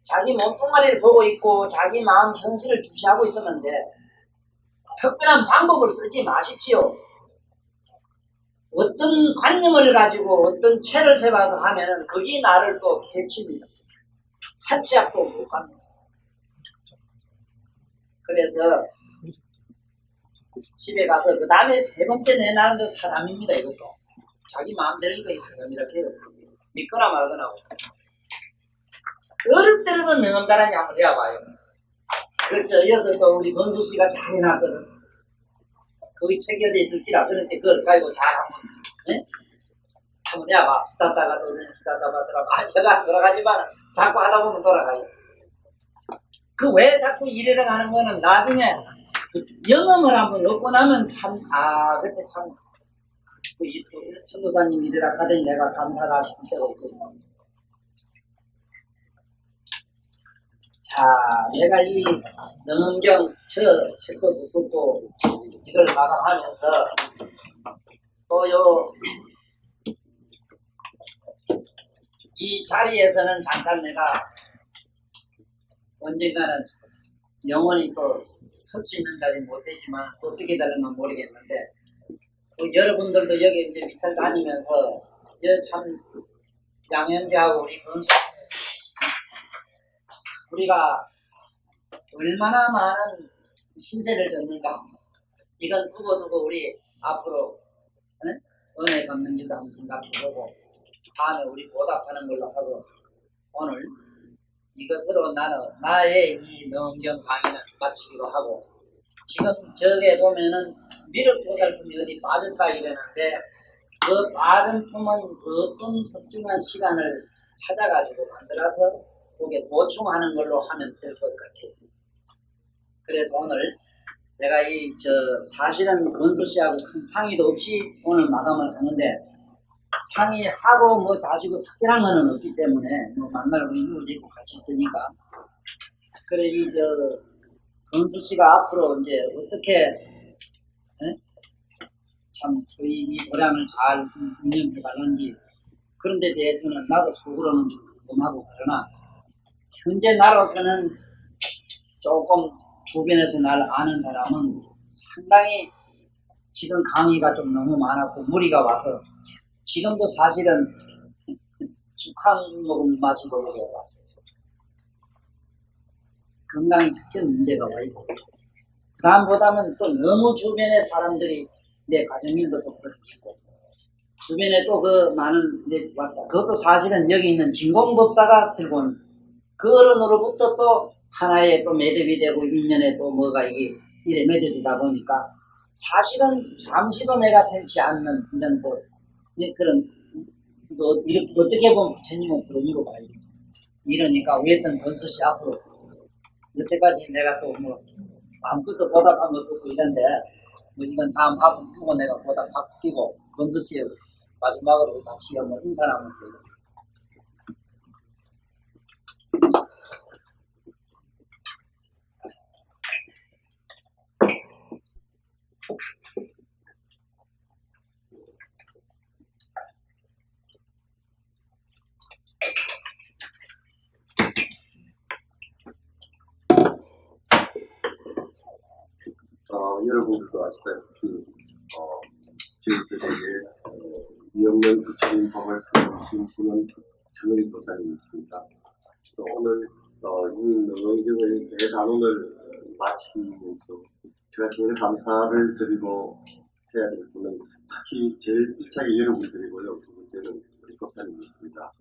자기 몸뚱아리를 보고 있고 자기 마음 현실을 주시하고 있으면 돼. 특별한 방법을 쓰지 마십시오. 어떤 관념을 가지고 어떤 채를 세워서 하면은 그게 나를 또 해칩니다. 한치앞도 못 갑니다. 그래서 집에 가서 그 다음에 세 번째 내나는 그 사람입니다. 이것도 자기 마음대로 거 사람이라 해요. 믿거나 말거나. 어릴 때라도 능엄다란히 한번 해봐요. 그렇죠. 이어서 또 우리 건수 씨가 잘 해놨거든. 거기 책이 어디 있을 기라. 그런데 그걸 가지고 잘 한번, 네? 한번 해봐. 스타다가 도전에 스타다가 들어가. 돌아가지만 자꾸 하다 보면 돌아가요. 그 왜 자꾸 이래라 하는 거는 나중에 영험을 한번 얻고 나면 참, 그때 참, 천도사님 이래라 하더니 내가 감사가 싶을 때가 있거든요. 자, 내가 이 능엄경 책도 듣고 또 이걸 마감하면서 또 이 자리에서는 잠깐 내가 언젠가는 영원히 또 설 수 있는 자리 못 되지만 또 어떻게 되는건 모르겠는데 여러분들도 여기 이제 밑을 다니면서 참 양현재하고 우리 건수 우리가 얼마나 많은 신세를 졌는가. 이건 두고두고 우리 앞으로 은혜 받는 길도 한번 생각해보고 다음에 우리 보답하는 걸로 하고 오늘 이것으로 나는 나의 이 능엄경 강의는 마치기로 하고 지금 저게 보면은 미륵보살품이 어디 빠졌다 이러는데 그 빠진 품은 어떤 특정한 시간을 찾아가지고 만들어서 거기에 보충하는 걸로 하면 될 것 같아요. 그래서 오늘 내가 사실은 건수 씨하고 큰 상의도 없이 오늘 마감을 하는데 상의하고 뭐 자시고 특별한 거는 없기 때문에 뭐 만날 우리 유지 있고 같이 있으니까 그래 건수 씨가 앞으로 이제 어떻게 참 이 도량을 잘 운영해 달는지 그런 데 대해서는 나도 속으로는 궁금하고 그러나 현재 나로서는 조금 주변에서 날 아는 사람은 상당히 지금 강의가 좀 너무 많았고 무리가 와서 지금도 사실은 죽한 모금 마시고 여기 왔었어요. 건강이 직접 문제가 와 있고 그 다음보다는 또 너무 주변에 사람들이 내 가정일도 또 그렇고 주변에 또 그 많은 데 왔다. 그것도 사실은 여기 있는 진공법사가 들고는 그 어른으로부터 또 하나의 또 매듭이 되고 인연에 또 뭐가 이래 맺어지다 보니까 사실은 잠시도 내가 펼치 않는 이런 또 그런 이렇게 어떻게 보면 부처님은 부름으로 봐야죠. 이러니까 어쨌든 건수씨 앞으로 여태까지 내가 또 뭐 아무것도 보답한 것도 없고 이런데 뭐 이건 다음 밥을 두고 내가 보답하고 건수씨 마지막으로 같이 한번 인사를 하면 돼요. 여러분들도 아시다시피 지역들에게 이영년 부처님 법을 선보이신 분은 정의 도사님이십니다. 오늘 이 능경의 대단원을 마치면서 제가 정말 감사를 드리고 해야 될 분은 특히 제일 일차게 여러분들이고요. 두 번째는 우리 법사님이십니다.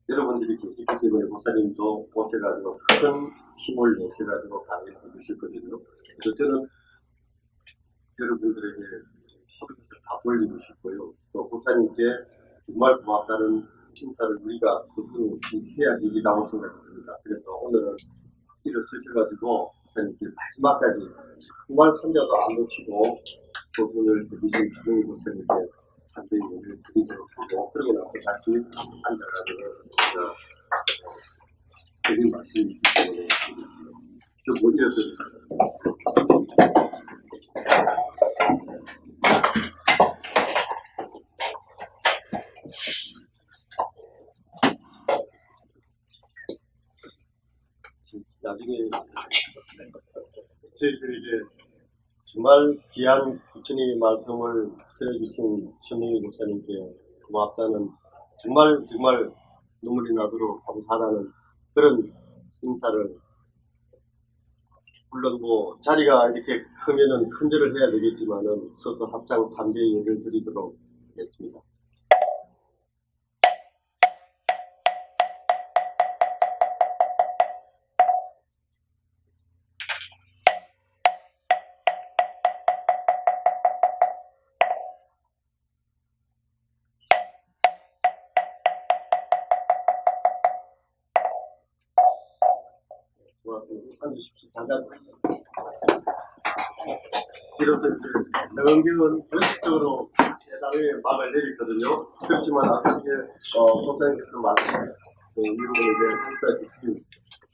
여러분들이 계시기 때문에 법사님도 오셔가지고 큰 힘을 내셔가지고 강의를 해주실 거거든요. 그래서 저는 여러분들에게 모든 것을 다 돌리고 싶고요. 또 법사님께 정말 고맙다는 인사를 우리가 스스로 해야 되기라고 생각합니다. 그래서 오늘은 일어서셔가지고 법사님께 마지막까지 정말 혼자도 안 놓치고 그분을 드리신 주동희 법사님께 선생님을 드리도록 하고 그러고 나서 다시 앉아가지고 제가 드린 말씀이 있기 때문에 좀 못 일어서주세요. 나중에 저희들에게 정말 귀한 부처님의 말씀을 들어주신 천명희 목사님께 고맙다는 정말 눈물이 나도록 감사하다는 그런 인사를 물론 뭐 자리가 이렇게 크면은 큰절을 해야 되겠지만은 서서 합장 3대 예를 드리도록 하겠습니다. 앉으십시오. 잠깐. 이렇게 능경은 원칙적으로 대단히 막을 내렸거든요. 그렇지만 아까 이게 목사님께서 말씀하신 이분에게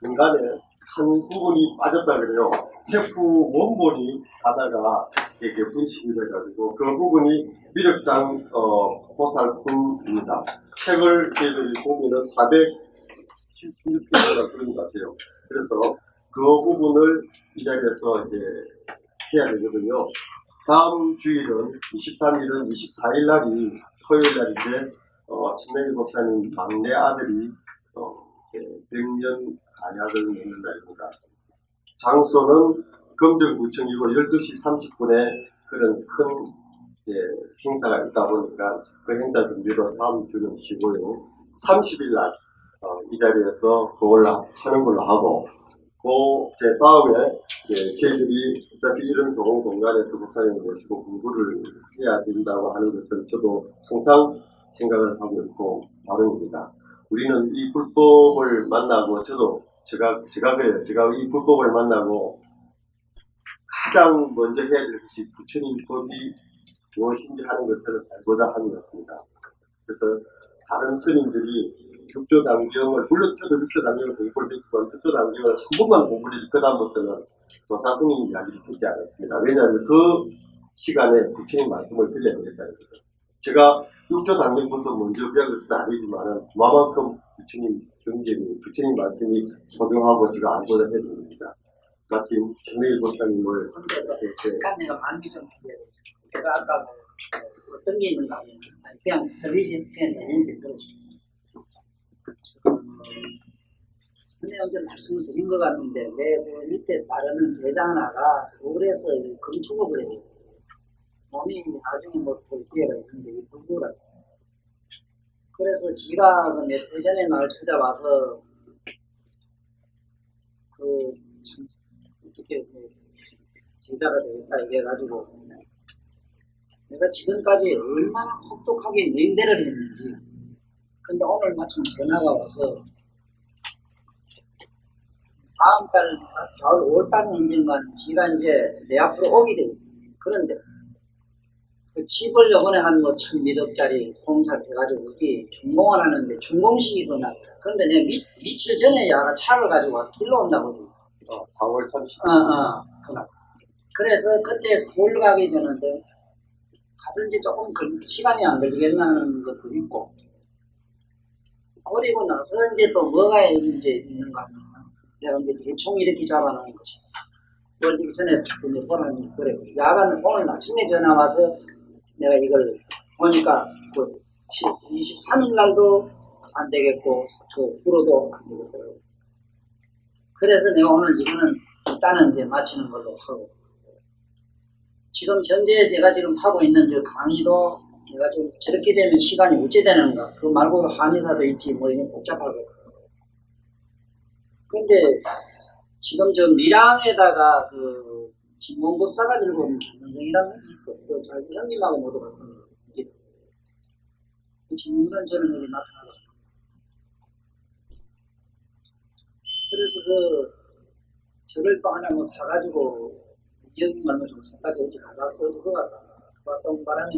인간의 한 부분이 빠졌다 그래요. 태프 원본이 가다가 이렇게 분식이 돼가지고 그 부분이 미륵당 보살품입니다. 책을 저희들이 보면은 476페이지가 그런 것 같아요. 그래서 그 부분을 이 자리에서 이제 해야 되거든요. 다음 주일은 23일은 24일 날이 토요일 날인데 천명희 목사님 막내 아들이 백년 안약을 맺는 날입니다. 장소는 금정구청이고 12시 30분에 그런 큰 행사가 있다 보니까 그 행사 준비로 다음 주는 쉬고요. 30일 날 이 자리에서 그걸 하는 걸로 하고 제 다음에 저희들이 어차피 이런 좋은 공간에서 목사님을 모시고 공부를 해야 된다고 하는 것을 저도 항상 생각을 하고 있고 바람입니다. 우리는 이 불법을 만나고 제가 그래요. 제가 이 불법을 만나고 가장 먼저 해야 될 것이 부처님 법이 무엇인지 하는 것을 알고자 하는 것입니다. 그래서 다른 스님들이 육조당경을, 물론 저도 육조당경을 공부를 했지만 육조당경을 한 번만 공부를 해서 그 다음부터는 도사스님 이야기를 듣지 않았습니다. 왜냐하면 그 시간에 부처님 말씀을 들려야 되겠다는 거죠. 제가 육조당경부터 먼저 배운 것은 아니지만 그만큼 부처님 경전이, 부처님 말씀이 적용하고 제가 알고자 해야 됩니다. 마침 천명희 목사님을 잠깐 내가 만기 좀 드려야 돼. 제가 아까 어떤 게 있는가 하면 그냥 들리지 그냥 내는데 그러지. 전에 언제 말씀을 드린 것 같은데 내 밑에 따르는 제자 하나가 서울에서 건축업을 해요. 몸이 나중에 볼 기회가 있는데 이 부부라. 그래서 지가 몇 해 전에 날 찾아와서 참 어떻게 제자가 되겠다 얘기해가지고 내가 지금까지 얼마나 혹독하게 냉대를 했는지. 근데 오늘 마침 전화가 와서 다음 달 4월 5월달 언젠가는 지가 이제 내 앞으로 오게 돼 있어. 그런데 그 집을 요번에 한 1,200억짜리 공사를 해가지고 여기 준공을 하는데 준공식이 그날. 그런데 내가 며칠 전에 야가 차를 가지고 와서 길러 온다고 돼 있어. 4월 30일. 그날. 그래서 그때 서울 가게 되는데 가서 이제 조금 시간이 안 걸리겠다는 것도 있고. 그리고 나서 이제 또 뭐가 이제 있는가 하면 내가 이제 대충 이렇게 잡아놓은 것이 월드기 전에 이제 보는 그래. 야간 오늘 아침에 전화 와서 내가 이걸 보니까 그 23일 날도 안 되겠고 저 후로도 안 되겠더라고. 그래서 내가 오늘 이거는 일단은 이제 마치는 걸로 하고, 지금 현재 내가 지금 하고 있는 저 강의도 내가 지금 저렇게 되면 시간이 어찌 되는가, 그 말고 한의사도 있지 뭐 이게 복잡하고. 근데 지금 저 밀양에다가 그 진공법 사가 들고 온 김선생이라는 분이 있어. 그 자기 형님하고 모두 갔던 거. 그 진공선 저는 여기 나타나고. 그래서 저를 또 하나 뭐 사가지고 여기 얼마 좀 생각해 오지 가다 써줄 것 같다. 갔다 온 바람에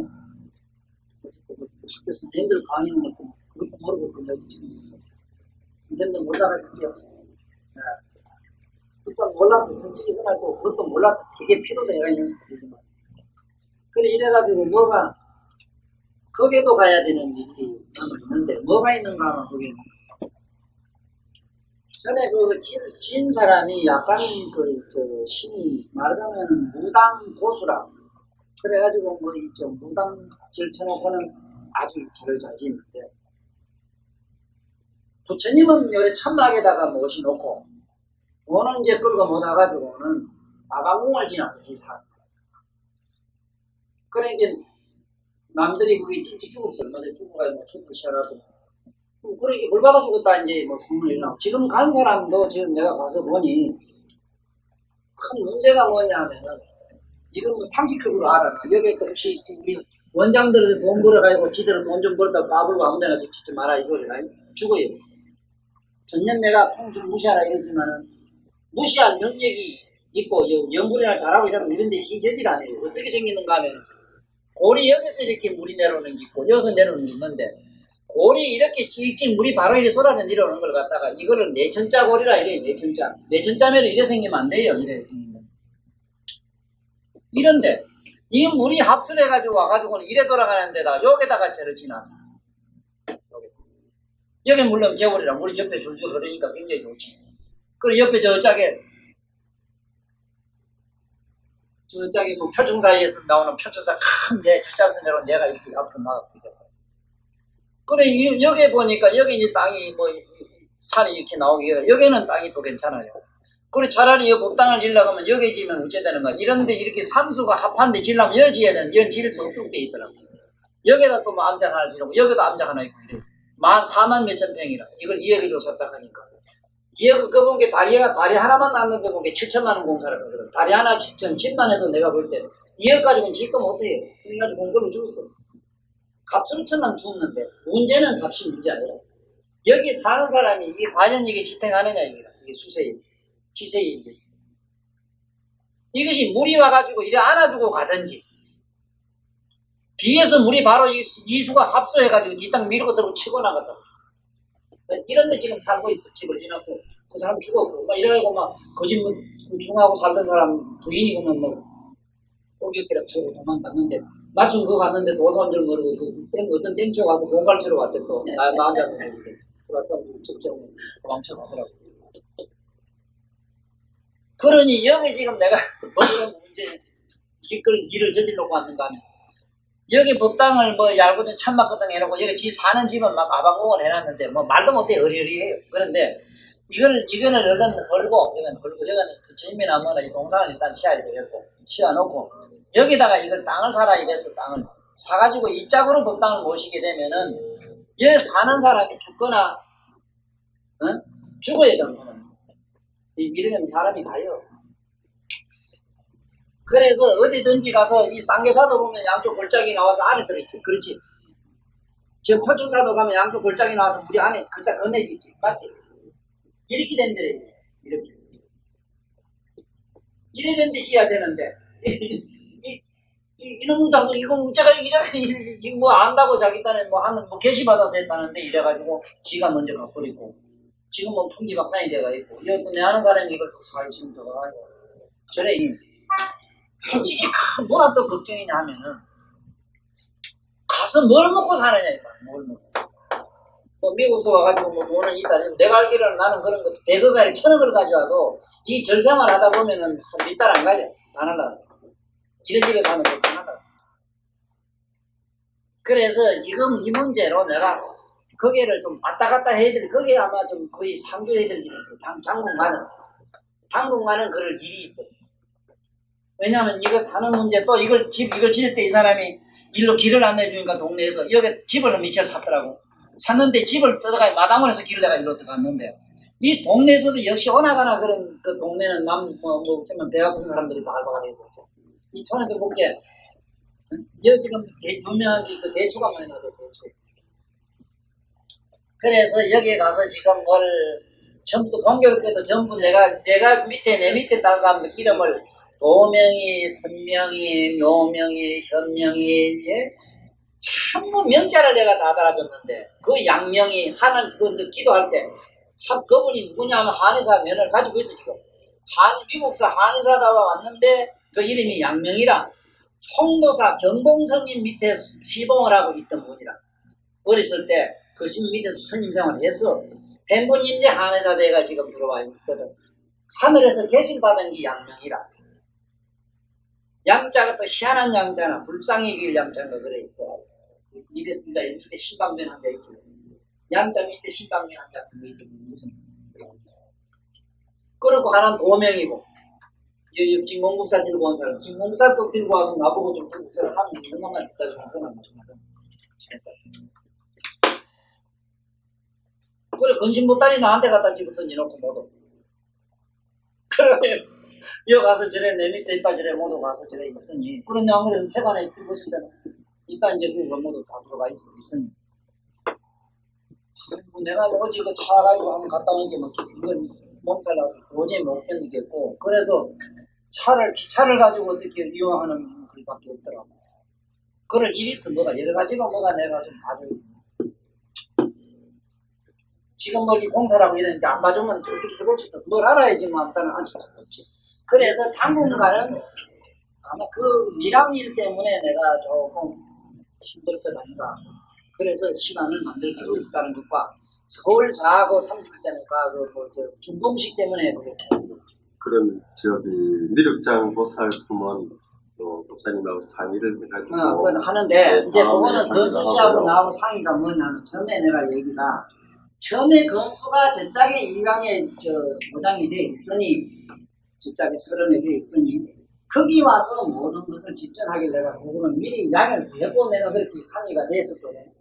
어쨌든 뭐 학교 선생님들 강의는 것도 그것도 모르고 또 여기 지금 생각했어. 선생님들 몰라가셨죠? 네. 그것도 몰라서 솔직히 생각하고 그것도 몰라서 되게 피로가 있는 사람이지만, 그래 이래가지고 뭐가 거기에도 가야 되는 일이 있는데 뭐가 있는가 하면 거기 전에 진 사람이 약간 신이 말하자면 무당 고수라 그래가지고 뭐 좀 무당 절쳐놓고는 아주 잘 지는데, 부처님은 요래 천막에다가 모셔놓고 오는 이제 끌고 못 와가지고는 아방궁을 지나서 이 사. 그러니까 남들이 그게 일찍 죽었어. 얼마나 죽어가지고 뭐 죽고 시원하고. 그렇게 물 받아 죽었다 이제 뭐 소문이 일어나고. 지금 간 사람도 지금 내가 가서 보니 큰 문제가 뭐냐 하면은 이건 뭐 상식적으로 알아. 여기 또 혹시 우리 원장들은 돈 벌어가지고 지대로 돈 좀 벌었다고 까불고 아무데나 짓지 마라 이 소리가 죽어요. 전년 내가 통수를 무시하라 이러지만은 무시할 능력이 있고 연구를 잘하고 이러면 이런 데 희저질 안 해요. 어떻게 생기는가 하면 골이 여기서 이렇게 물이 내려오는 게 있고 여기서 내려오는 게 있는데, 골이 이렇게 일찍 물이 바로 이렇게 쏟아져 내려오는 걸 갖다가 이거를 내천자 골이라 이래요. 내천자. 내천자면 이래 생기면 안 돼요. 이래 생기면. 이런데 이 물이 합수돼가지고 와가지고는 이래 돌아가는 데다가 여기다가 죄를 지났어. 여기 물론 겨울이라 물이 옆에 줄줄 흐르니까 굉장히 좋지. 그리고 옆에 저짝에 뭐 표정 사이에서 나오는 표정사 큰데 저짝에서 내려온 내가 이렇게 앞으로 나가고 있다. 그래 여기 보니까 여기 이제 땅이 뭐 산이 이렇게 나오게 여기는 땅이 또 괜찮아요. 그래 차라리 이 법당을 지으려고 하면 여기 지으면 어째 되는가. 이런데 이렇게 삼수가 합한데 지으려면 여기에는 연 지을 수 없도록 돼 있더라고. 여기다 또 뭐 암장 하나 지르고 여기도 암장 하나 있고 이래. 4만 몇천 평이라. 이걸 2억을 줬었다 하니까. 2억 그 본 게 다리 하나만 낳는 거 본 게 7천만 원 공사를 하거든. 다리 하나 7천, 10만 해도 내가 볼 때 2억 가지고는 짓도 못해요. 그래가지고 공급을 죽었어. 값으로 천만 죽었는데 문제는 값이 문제 아니라 여기 사는 사람이 이 과연 이게 지탱하느냐 이게 수세에 지세에 이게 이것이 물이 와가지고 이래 안아주고 가든지 뒤에서 물이 바로 이수가 합수해가지고 이 땅 밀고 들고 치고 나갔다. 이런 데 지금 살고 있어. 집을 지나고 그 사람 죽었고 막 이래가지고 막 거짓 중하고 살던 사람 부인이 보면 뭐 꼬기끼리 팔고 도망갔는데 마침 그거 갔는데 도사인 줄 모르고 어떤 땡초 가서 공갈치러 왔대 또 나한테 그랬다 적정 도망쳐가더라고. 그러니 여기 지금 내가 어떤 문제 일을 저지르려고 왔는가 하면 여기 법당을 뭐 얇거든 천막거든 해놓고 여기 사는 집은 막 아방공을 해놨는데 뭐 말도 못해 어리어리해요. 그런데 이거는 얼른 헐고 여기는 부처님이나 뭐나 이 동상을 일단 치워야 되겠고 치워놓고 여기다가 이걸 땅을 사라 이래서 땅을 사가지고 이 짝으로 법당을 모시게 되면은 여기 사는 사람이 죽거나 죽어야 되는 거는 이러면 사람이 가요. 그래서 어디든지 가서 이 쌍계사도 보면 양쪽 골짜기 나와서 안에 들어있지. 그렇지. 저 포천사도 가면 양쪽 골짜기 나와서 물이 안에 글자 건네지지. 맞지? 이렇게 된 데래. 이렇게. 이래 된 데 지어야 되는데 이놈 자수 이건 제가 이렇게 뭐 안다고 자기 딴에 뭐 하는 뭐 게시받아서 했다는데 이래가지고 지가 먼저 가버리고 지금 뭐 풍기박산이 돼가 있고 내 아는 사람이 이걸 또 사회심 들어가지고 전에 솔직히 뭐가 또 걱정이냐 하면은 가서 뭘 먹고 사느냐 이거 뭘 먹고 뭐 미국에서 와가지고 뭐 돈은 있다 내가 알기로는 나는 그런 거 100억짜리 1000억을 가져와도 이 절생활 하다 보면은 밑달 안 가죠. 안 하려고. 이런 집에 사는 거 편하다. 그래서 지금 이 문제로 내가 거기를 좀 왔다 갔다 해야 될, 거기에 아마 좀 거의 상주해야 될 일이 있어. 당분간은 그럴 일이 있어. 왜냐하면 이거 사는 문제, 또 이걸 지을 때 이 사람이 일로 길을 안 내주니까 동네에서 여기 집을 미쳐 샀더라고. 샀는데 집을 뜯어가 마당을 해서 길을 내가 일로 들어갔는데 이 동네에서도 역시 오나가나 그런 그 동네는 어쩌면 대학 무슨 사람들이 다 알바가 되고 이 촌에서 볼게 여기 지금 유명한 그 대추가 많이 나죠. 대추. 그래서 여기에 가서 지금 뭘 전부 공교롭게도 전부 내가 내 밑에 따라가면 이름을 도명이, 선명이, 묘명이, 현명이, 예? 참뭐 명자를 내가 다 달아줬는데 그 양명이 하는 그 기도할 때 그분이 누구냐면 한의사 면을 가지고 있어 지금. 미국서 한의사가 왔는데 그 이름이 양명이라 홍도사 경공성님 밑에 시봉을 하고 있던 분이라. 어렸을 때 그 신 밑에서 스님 생활을 해서 pen분인데 한의사 대가 지금 들어와 있거든. 하늘에서 계신 받은 게 양명이라. 양자가 또 희한한 양자나 불쌍히 길 양자가 그래 있고 입에 쓴자 밑에 신방면 한자 있고 양자 밑에 신방면 한자 있어 무슨 그리고 하나는 도명이고 이 진공국사 들고 온 사람 진공국사 또 들고 와서 나보고 좀 국사를 하면 얼마나 있다고 하거나 그래 건신 못다니 나한테 갖다 집었더니 놓고 모두 그러면 여기 가서 저래 내 밑에 있다 저래 모두 가서 저래 있으니 그런 양물에는 폐관에 들고 있었잖아. 이따 이제 그 모두 다 들어가 있으니 그리고 내가 어제 그 차 가지고 한번 갔다 오니까 막 이건 몸살 나서 도저히 못 견디겠고 그래서 기차를 가지고 어떻게 이용하는 그밖에 없더라고. 그럴 일이 있어 뭐가 여러 가지가 뭐가 내가 좀 봐줘. 지금 뭐 이 공사라고 이러는데 안 봐주면 어떻게 해볼 수도 뭘 알아야지만 일단은 할 수가 없지. 그래서 당분간은 아마 그 미랑일 때문에 내가 조금 힘들 것 아닌가. 그래서 시간을 만들고 있다는 것과 서울 자하고 30일 때는 중동식 때문에 그럼 미륵장 보살품은 또 목사님하고 상의를 해가지고 그건 하는데 이제 그거는 건수 씨하고 나하고 상의가 뭐냐면 처음에 건수가 저짝에 일강에 보장이 돼 있으니 저짝에 서른에 돼 있으니 거기 와서 모든 것을 집전하게 내가 그거는 미리 양을 대고 내가 그렇게 상의가 됐었거든.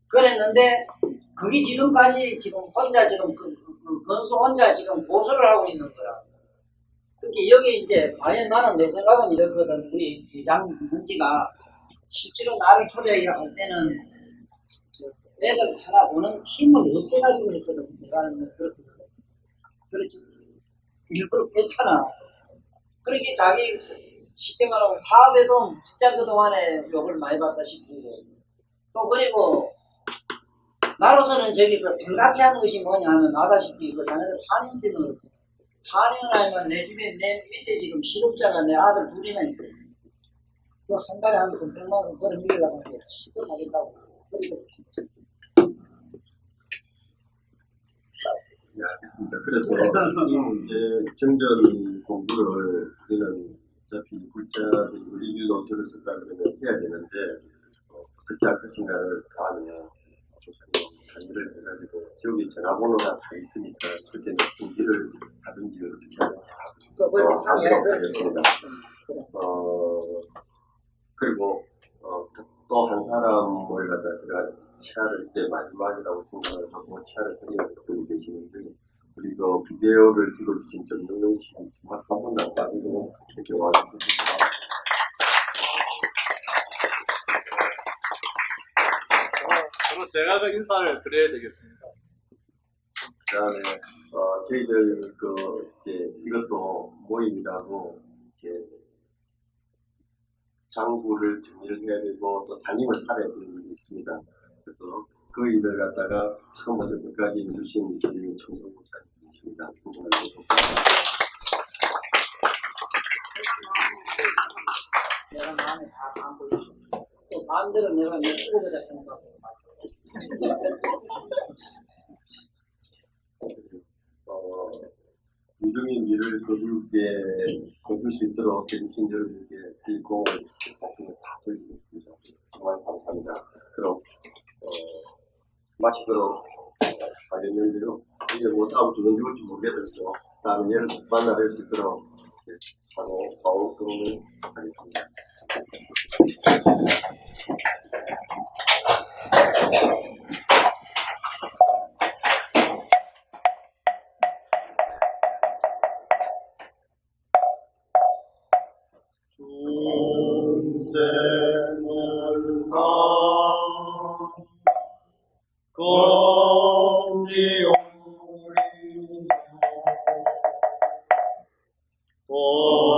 그랬는데 그게 지금까지 지금 혼자 지금 건수 혼자 지금 고소를 하고 있는 거라. 그게 여기 이제 과연 나는 내 생각은 이렇거든. 우리 양문지가 실제로 나를 초대할 때는 애들 하나 오는 힘을 없애가지고 그랬거든. 내가는 그렇거든. 그렇지. 일부러 괜찮아. 그렇게 자기 쉽게 말하면 사업에도 진짜 그동안에 욕을 많이 받다 싶고 또 그리고 나로서는 저기서 불가피한 것이 뭐냐 하면 나다시피 그 자네들 한의원 때문에 그렇고 한의원 하면 내 집에 내 밑에 지금 실업자가 내 아들 둘이나 있어요. 그 한 달에 한 100만 원 그런 밀려고 하는데 시급하겠다고. 네, 알겠습니다. 그래서 이 문제 정전 공부를 우리는 어차피 불자들이 우리 일로 들었을까 그러면 해야 되는데 어떻게 할 것인가를 다음에 조사님 상의를 해가지고 지역에 전화번호가 다 있으니까 그렇게 준비를 하든지 어떻게 하도록 하겠습니다. 그리고 또 한 사람을 갖다 제가 치아를 때 마지막이라고 생각을 하고 치아를 드리는 분이 계시는데 우리 그 비디오를 찍어주신 정동영 씨 정말 한 번도 안 빠지고 이렇게 와주셨습니다. 그럼 제가 그 인사를 드려야 되겠습니다. 그다음에 저희들 이제 이것도 모임이라고 이렇게 장부를 정리를 해야 되고 또 상임을 살아야 되는 일이 있습니다. 그래서 그 일을 갖다가 처음부터 끝까지 해주신 우리 청동 목사님이십니다. 내가 마음에 다 담고 있어. 또 반대로 내가 내 쓰고보자 생각하고. 소중히 미를 거둘 수 있도록 해주신 여러분께 이 공을 다 돌리겠습니다. 정말 감사합니다. 그럼 마치도록 하겠는데요. 이제 뭐 다음 주는 누굴지 모르겠어요. 다음에 여러분 만나 뵐 수 있도록 바로 공을 하겠습니다. 중생을 공지오리 공내로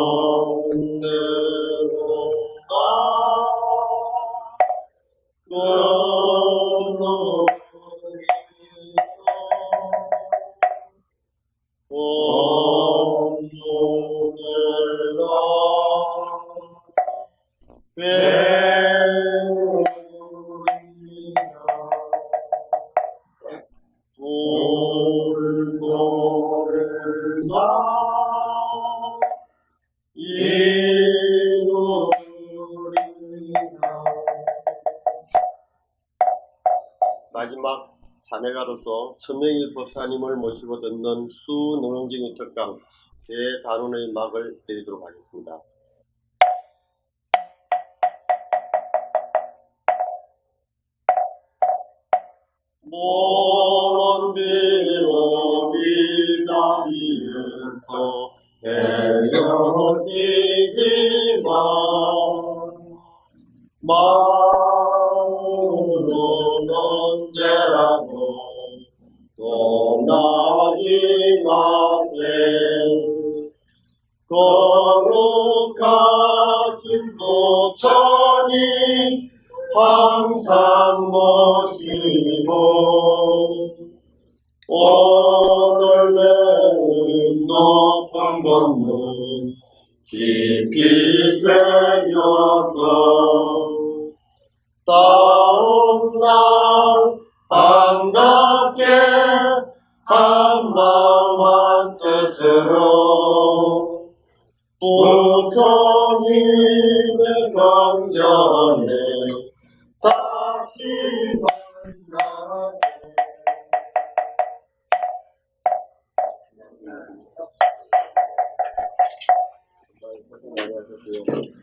마지막 사내가로서 천명일 법사님을 모시고 듣는 수능징의 특강 대단원의 막을 내리도록 하겠습니다. 먼 비로기 자리에서 헤어지지만 마음은 언제라도 떠나지 마세. 거룩하신 부처님 항상 모시고 오늘 내는 높은 건물 깊이 새겨서 다음날 반갑게 한마음 한뜻으로 부처님의 성전에 다시 만나세. 많이 하셨고요.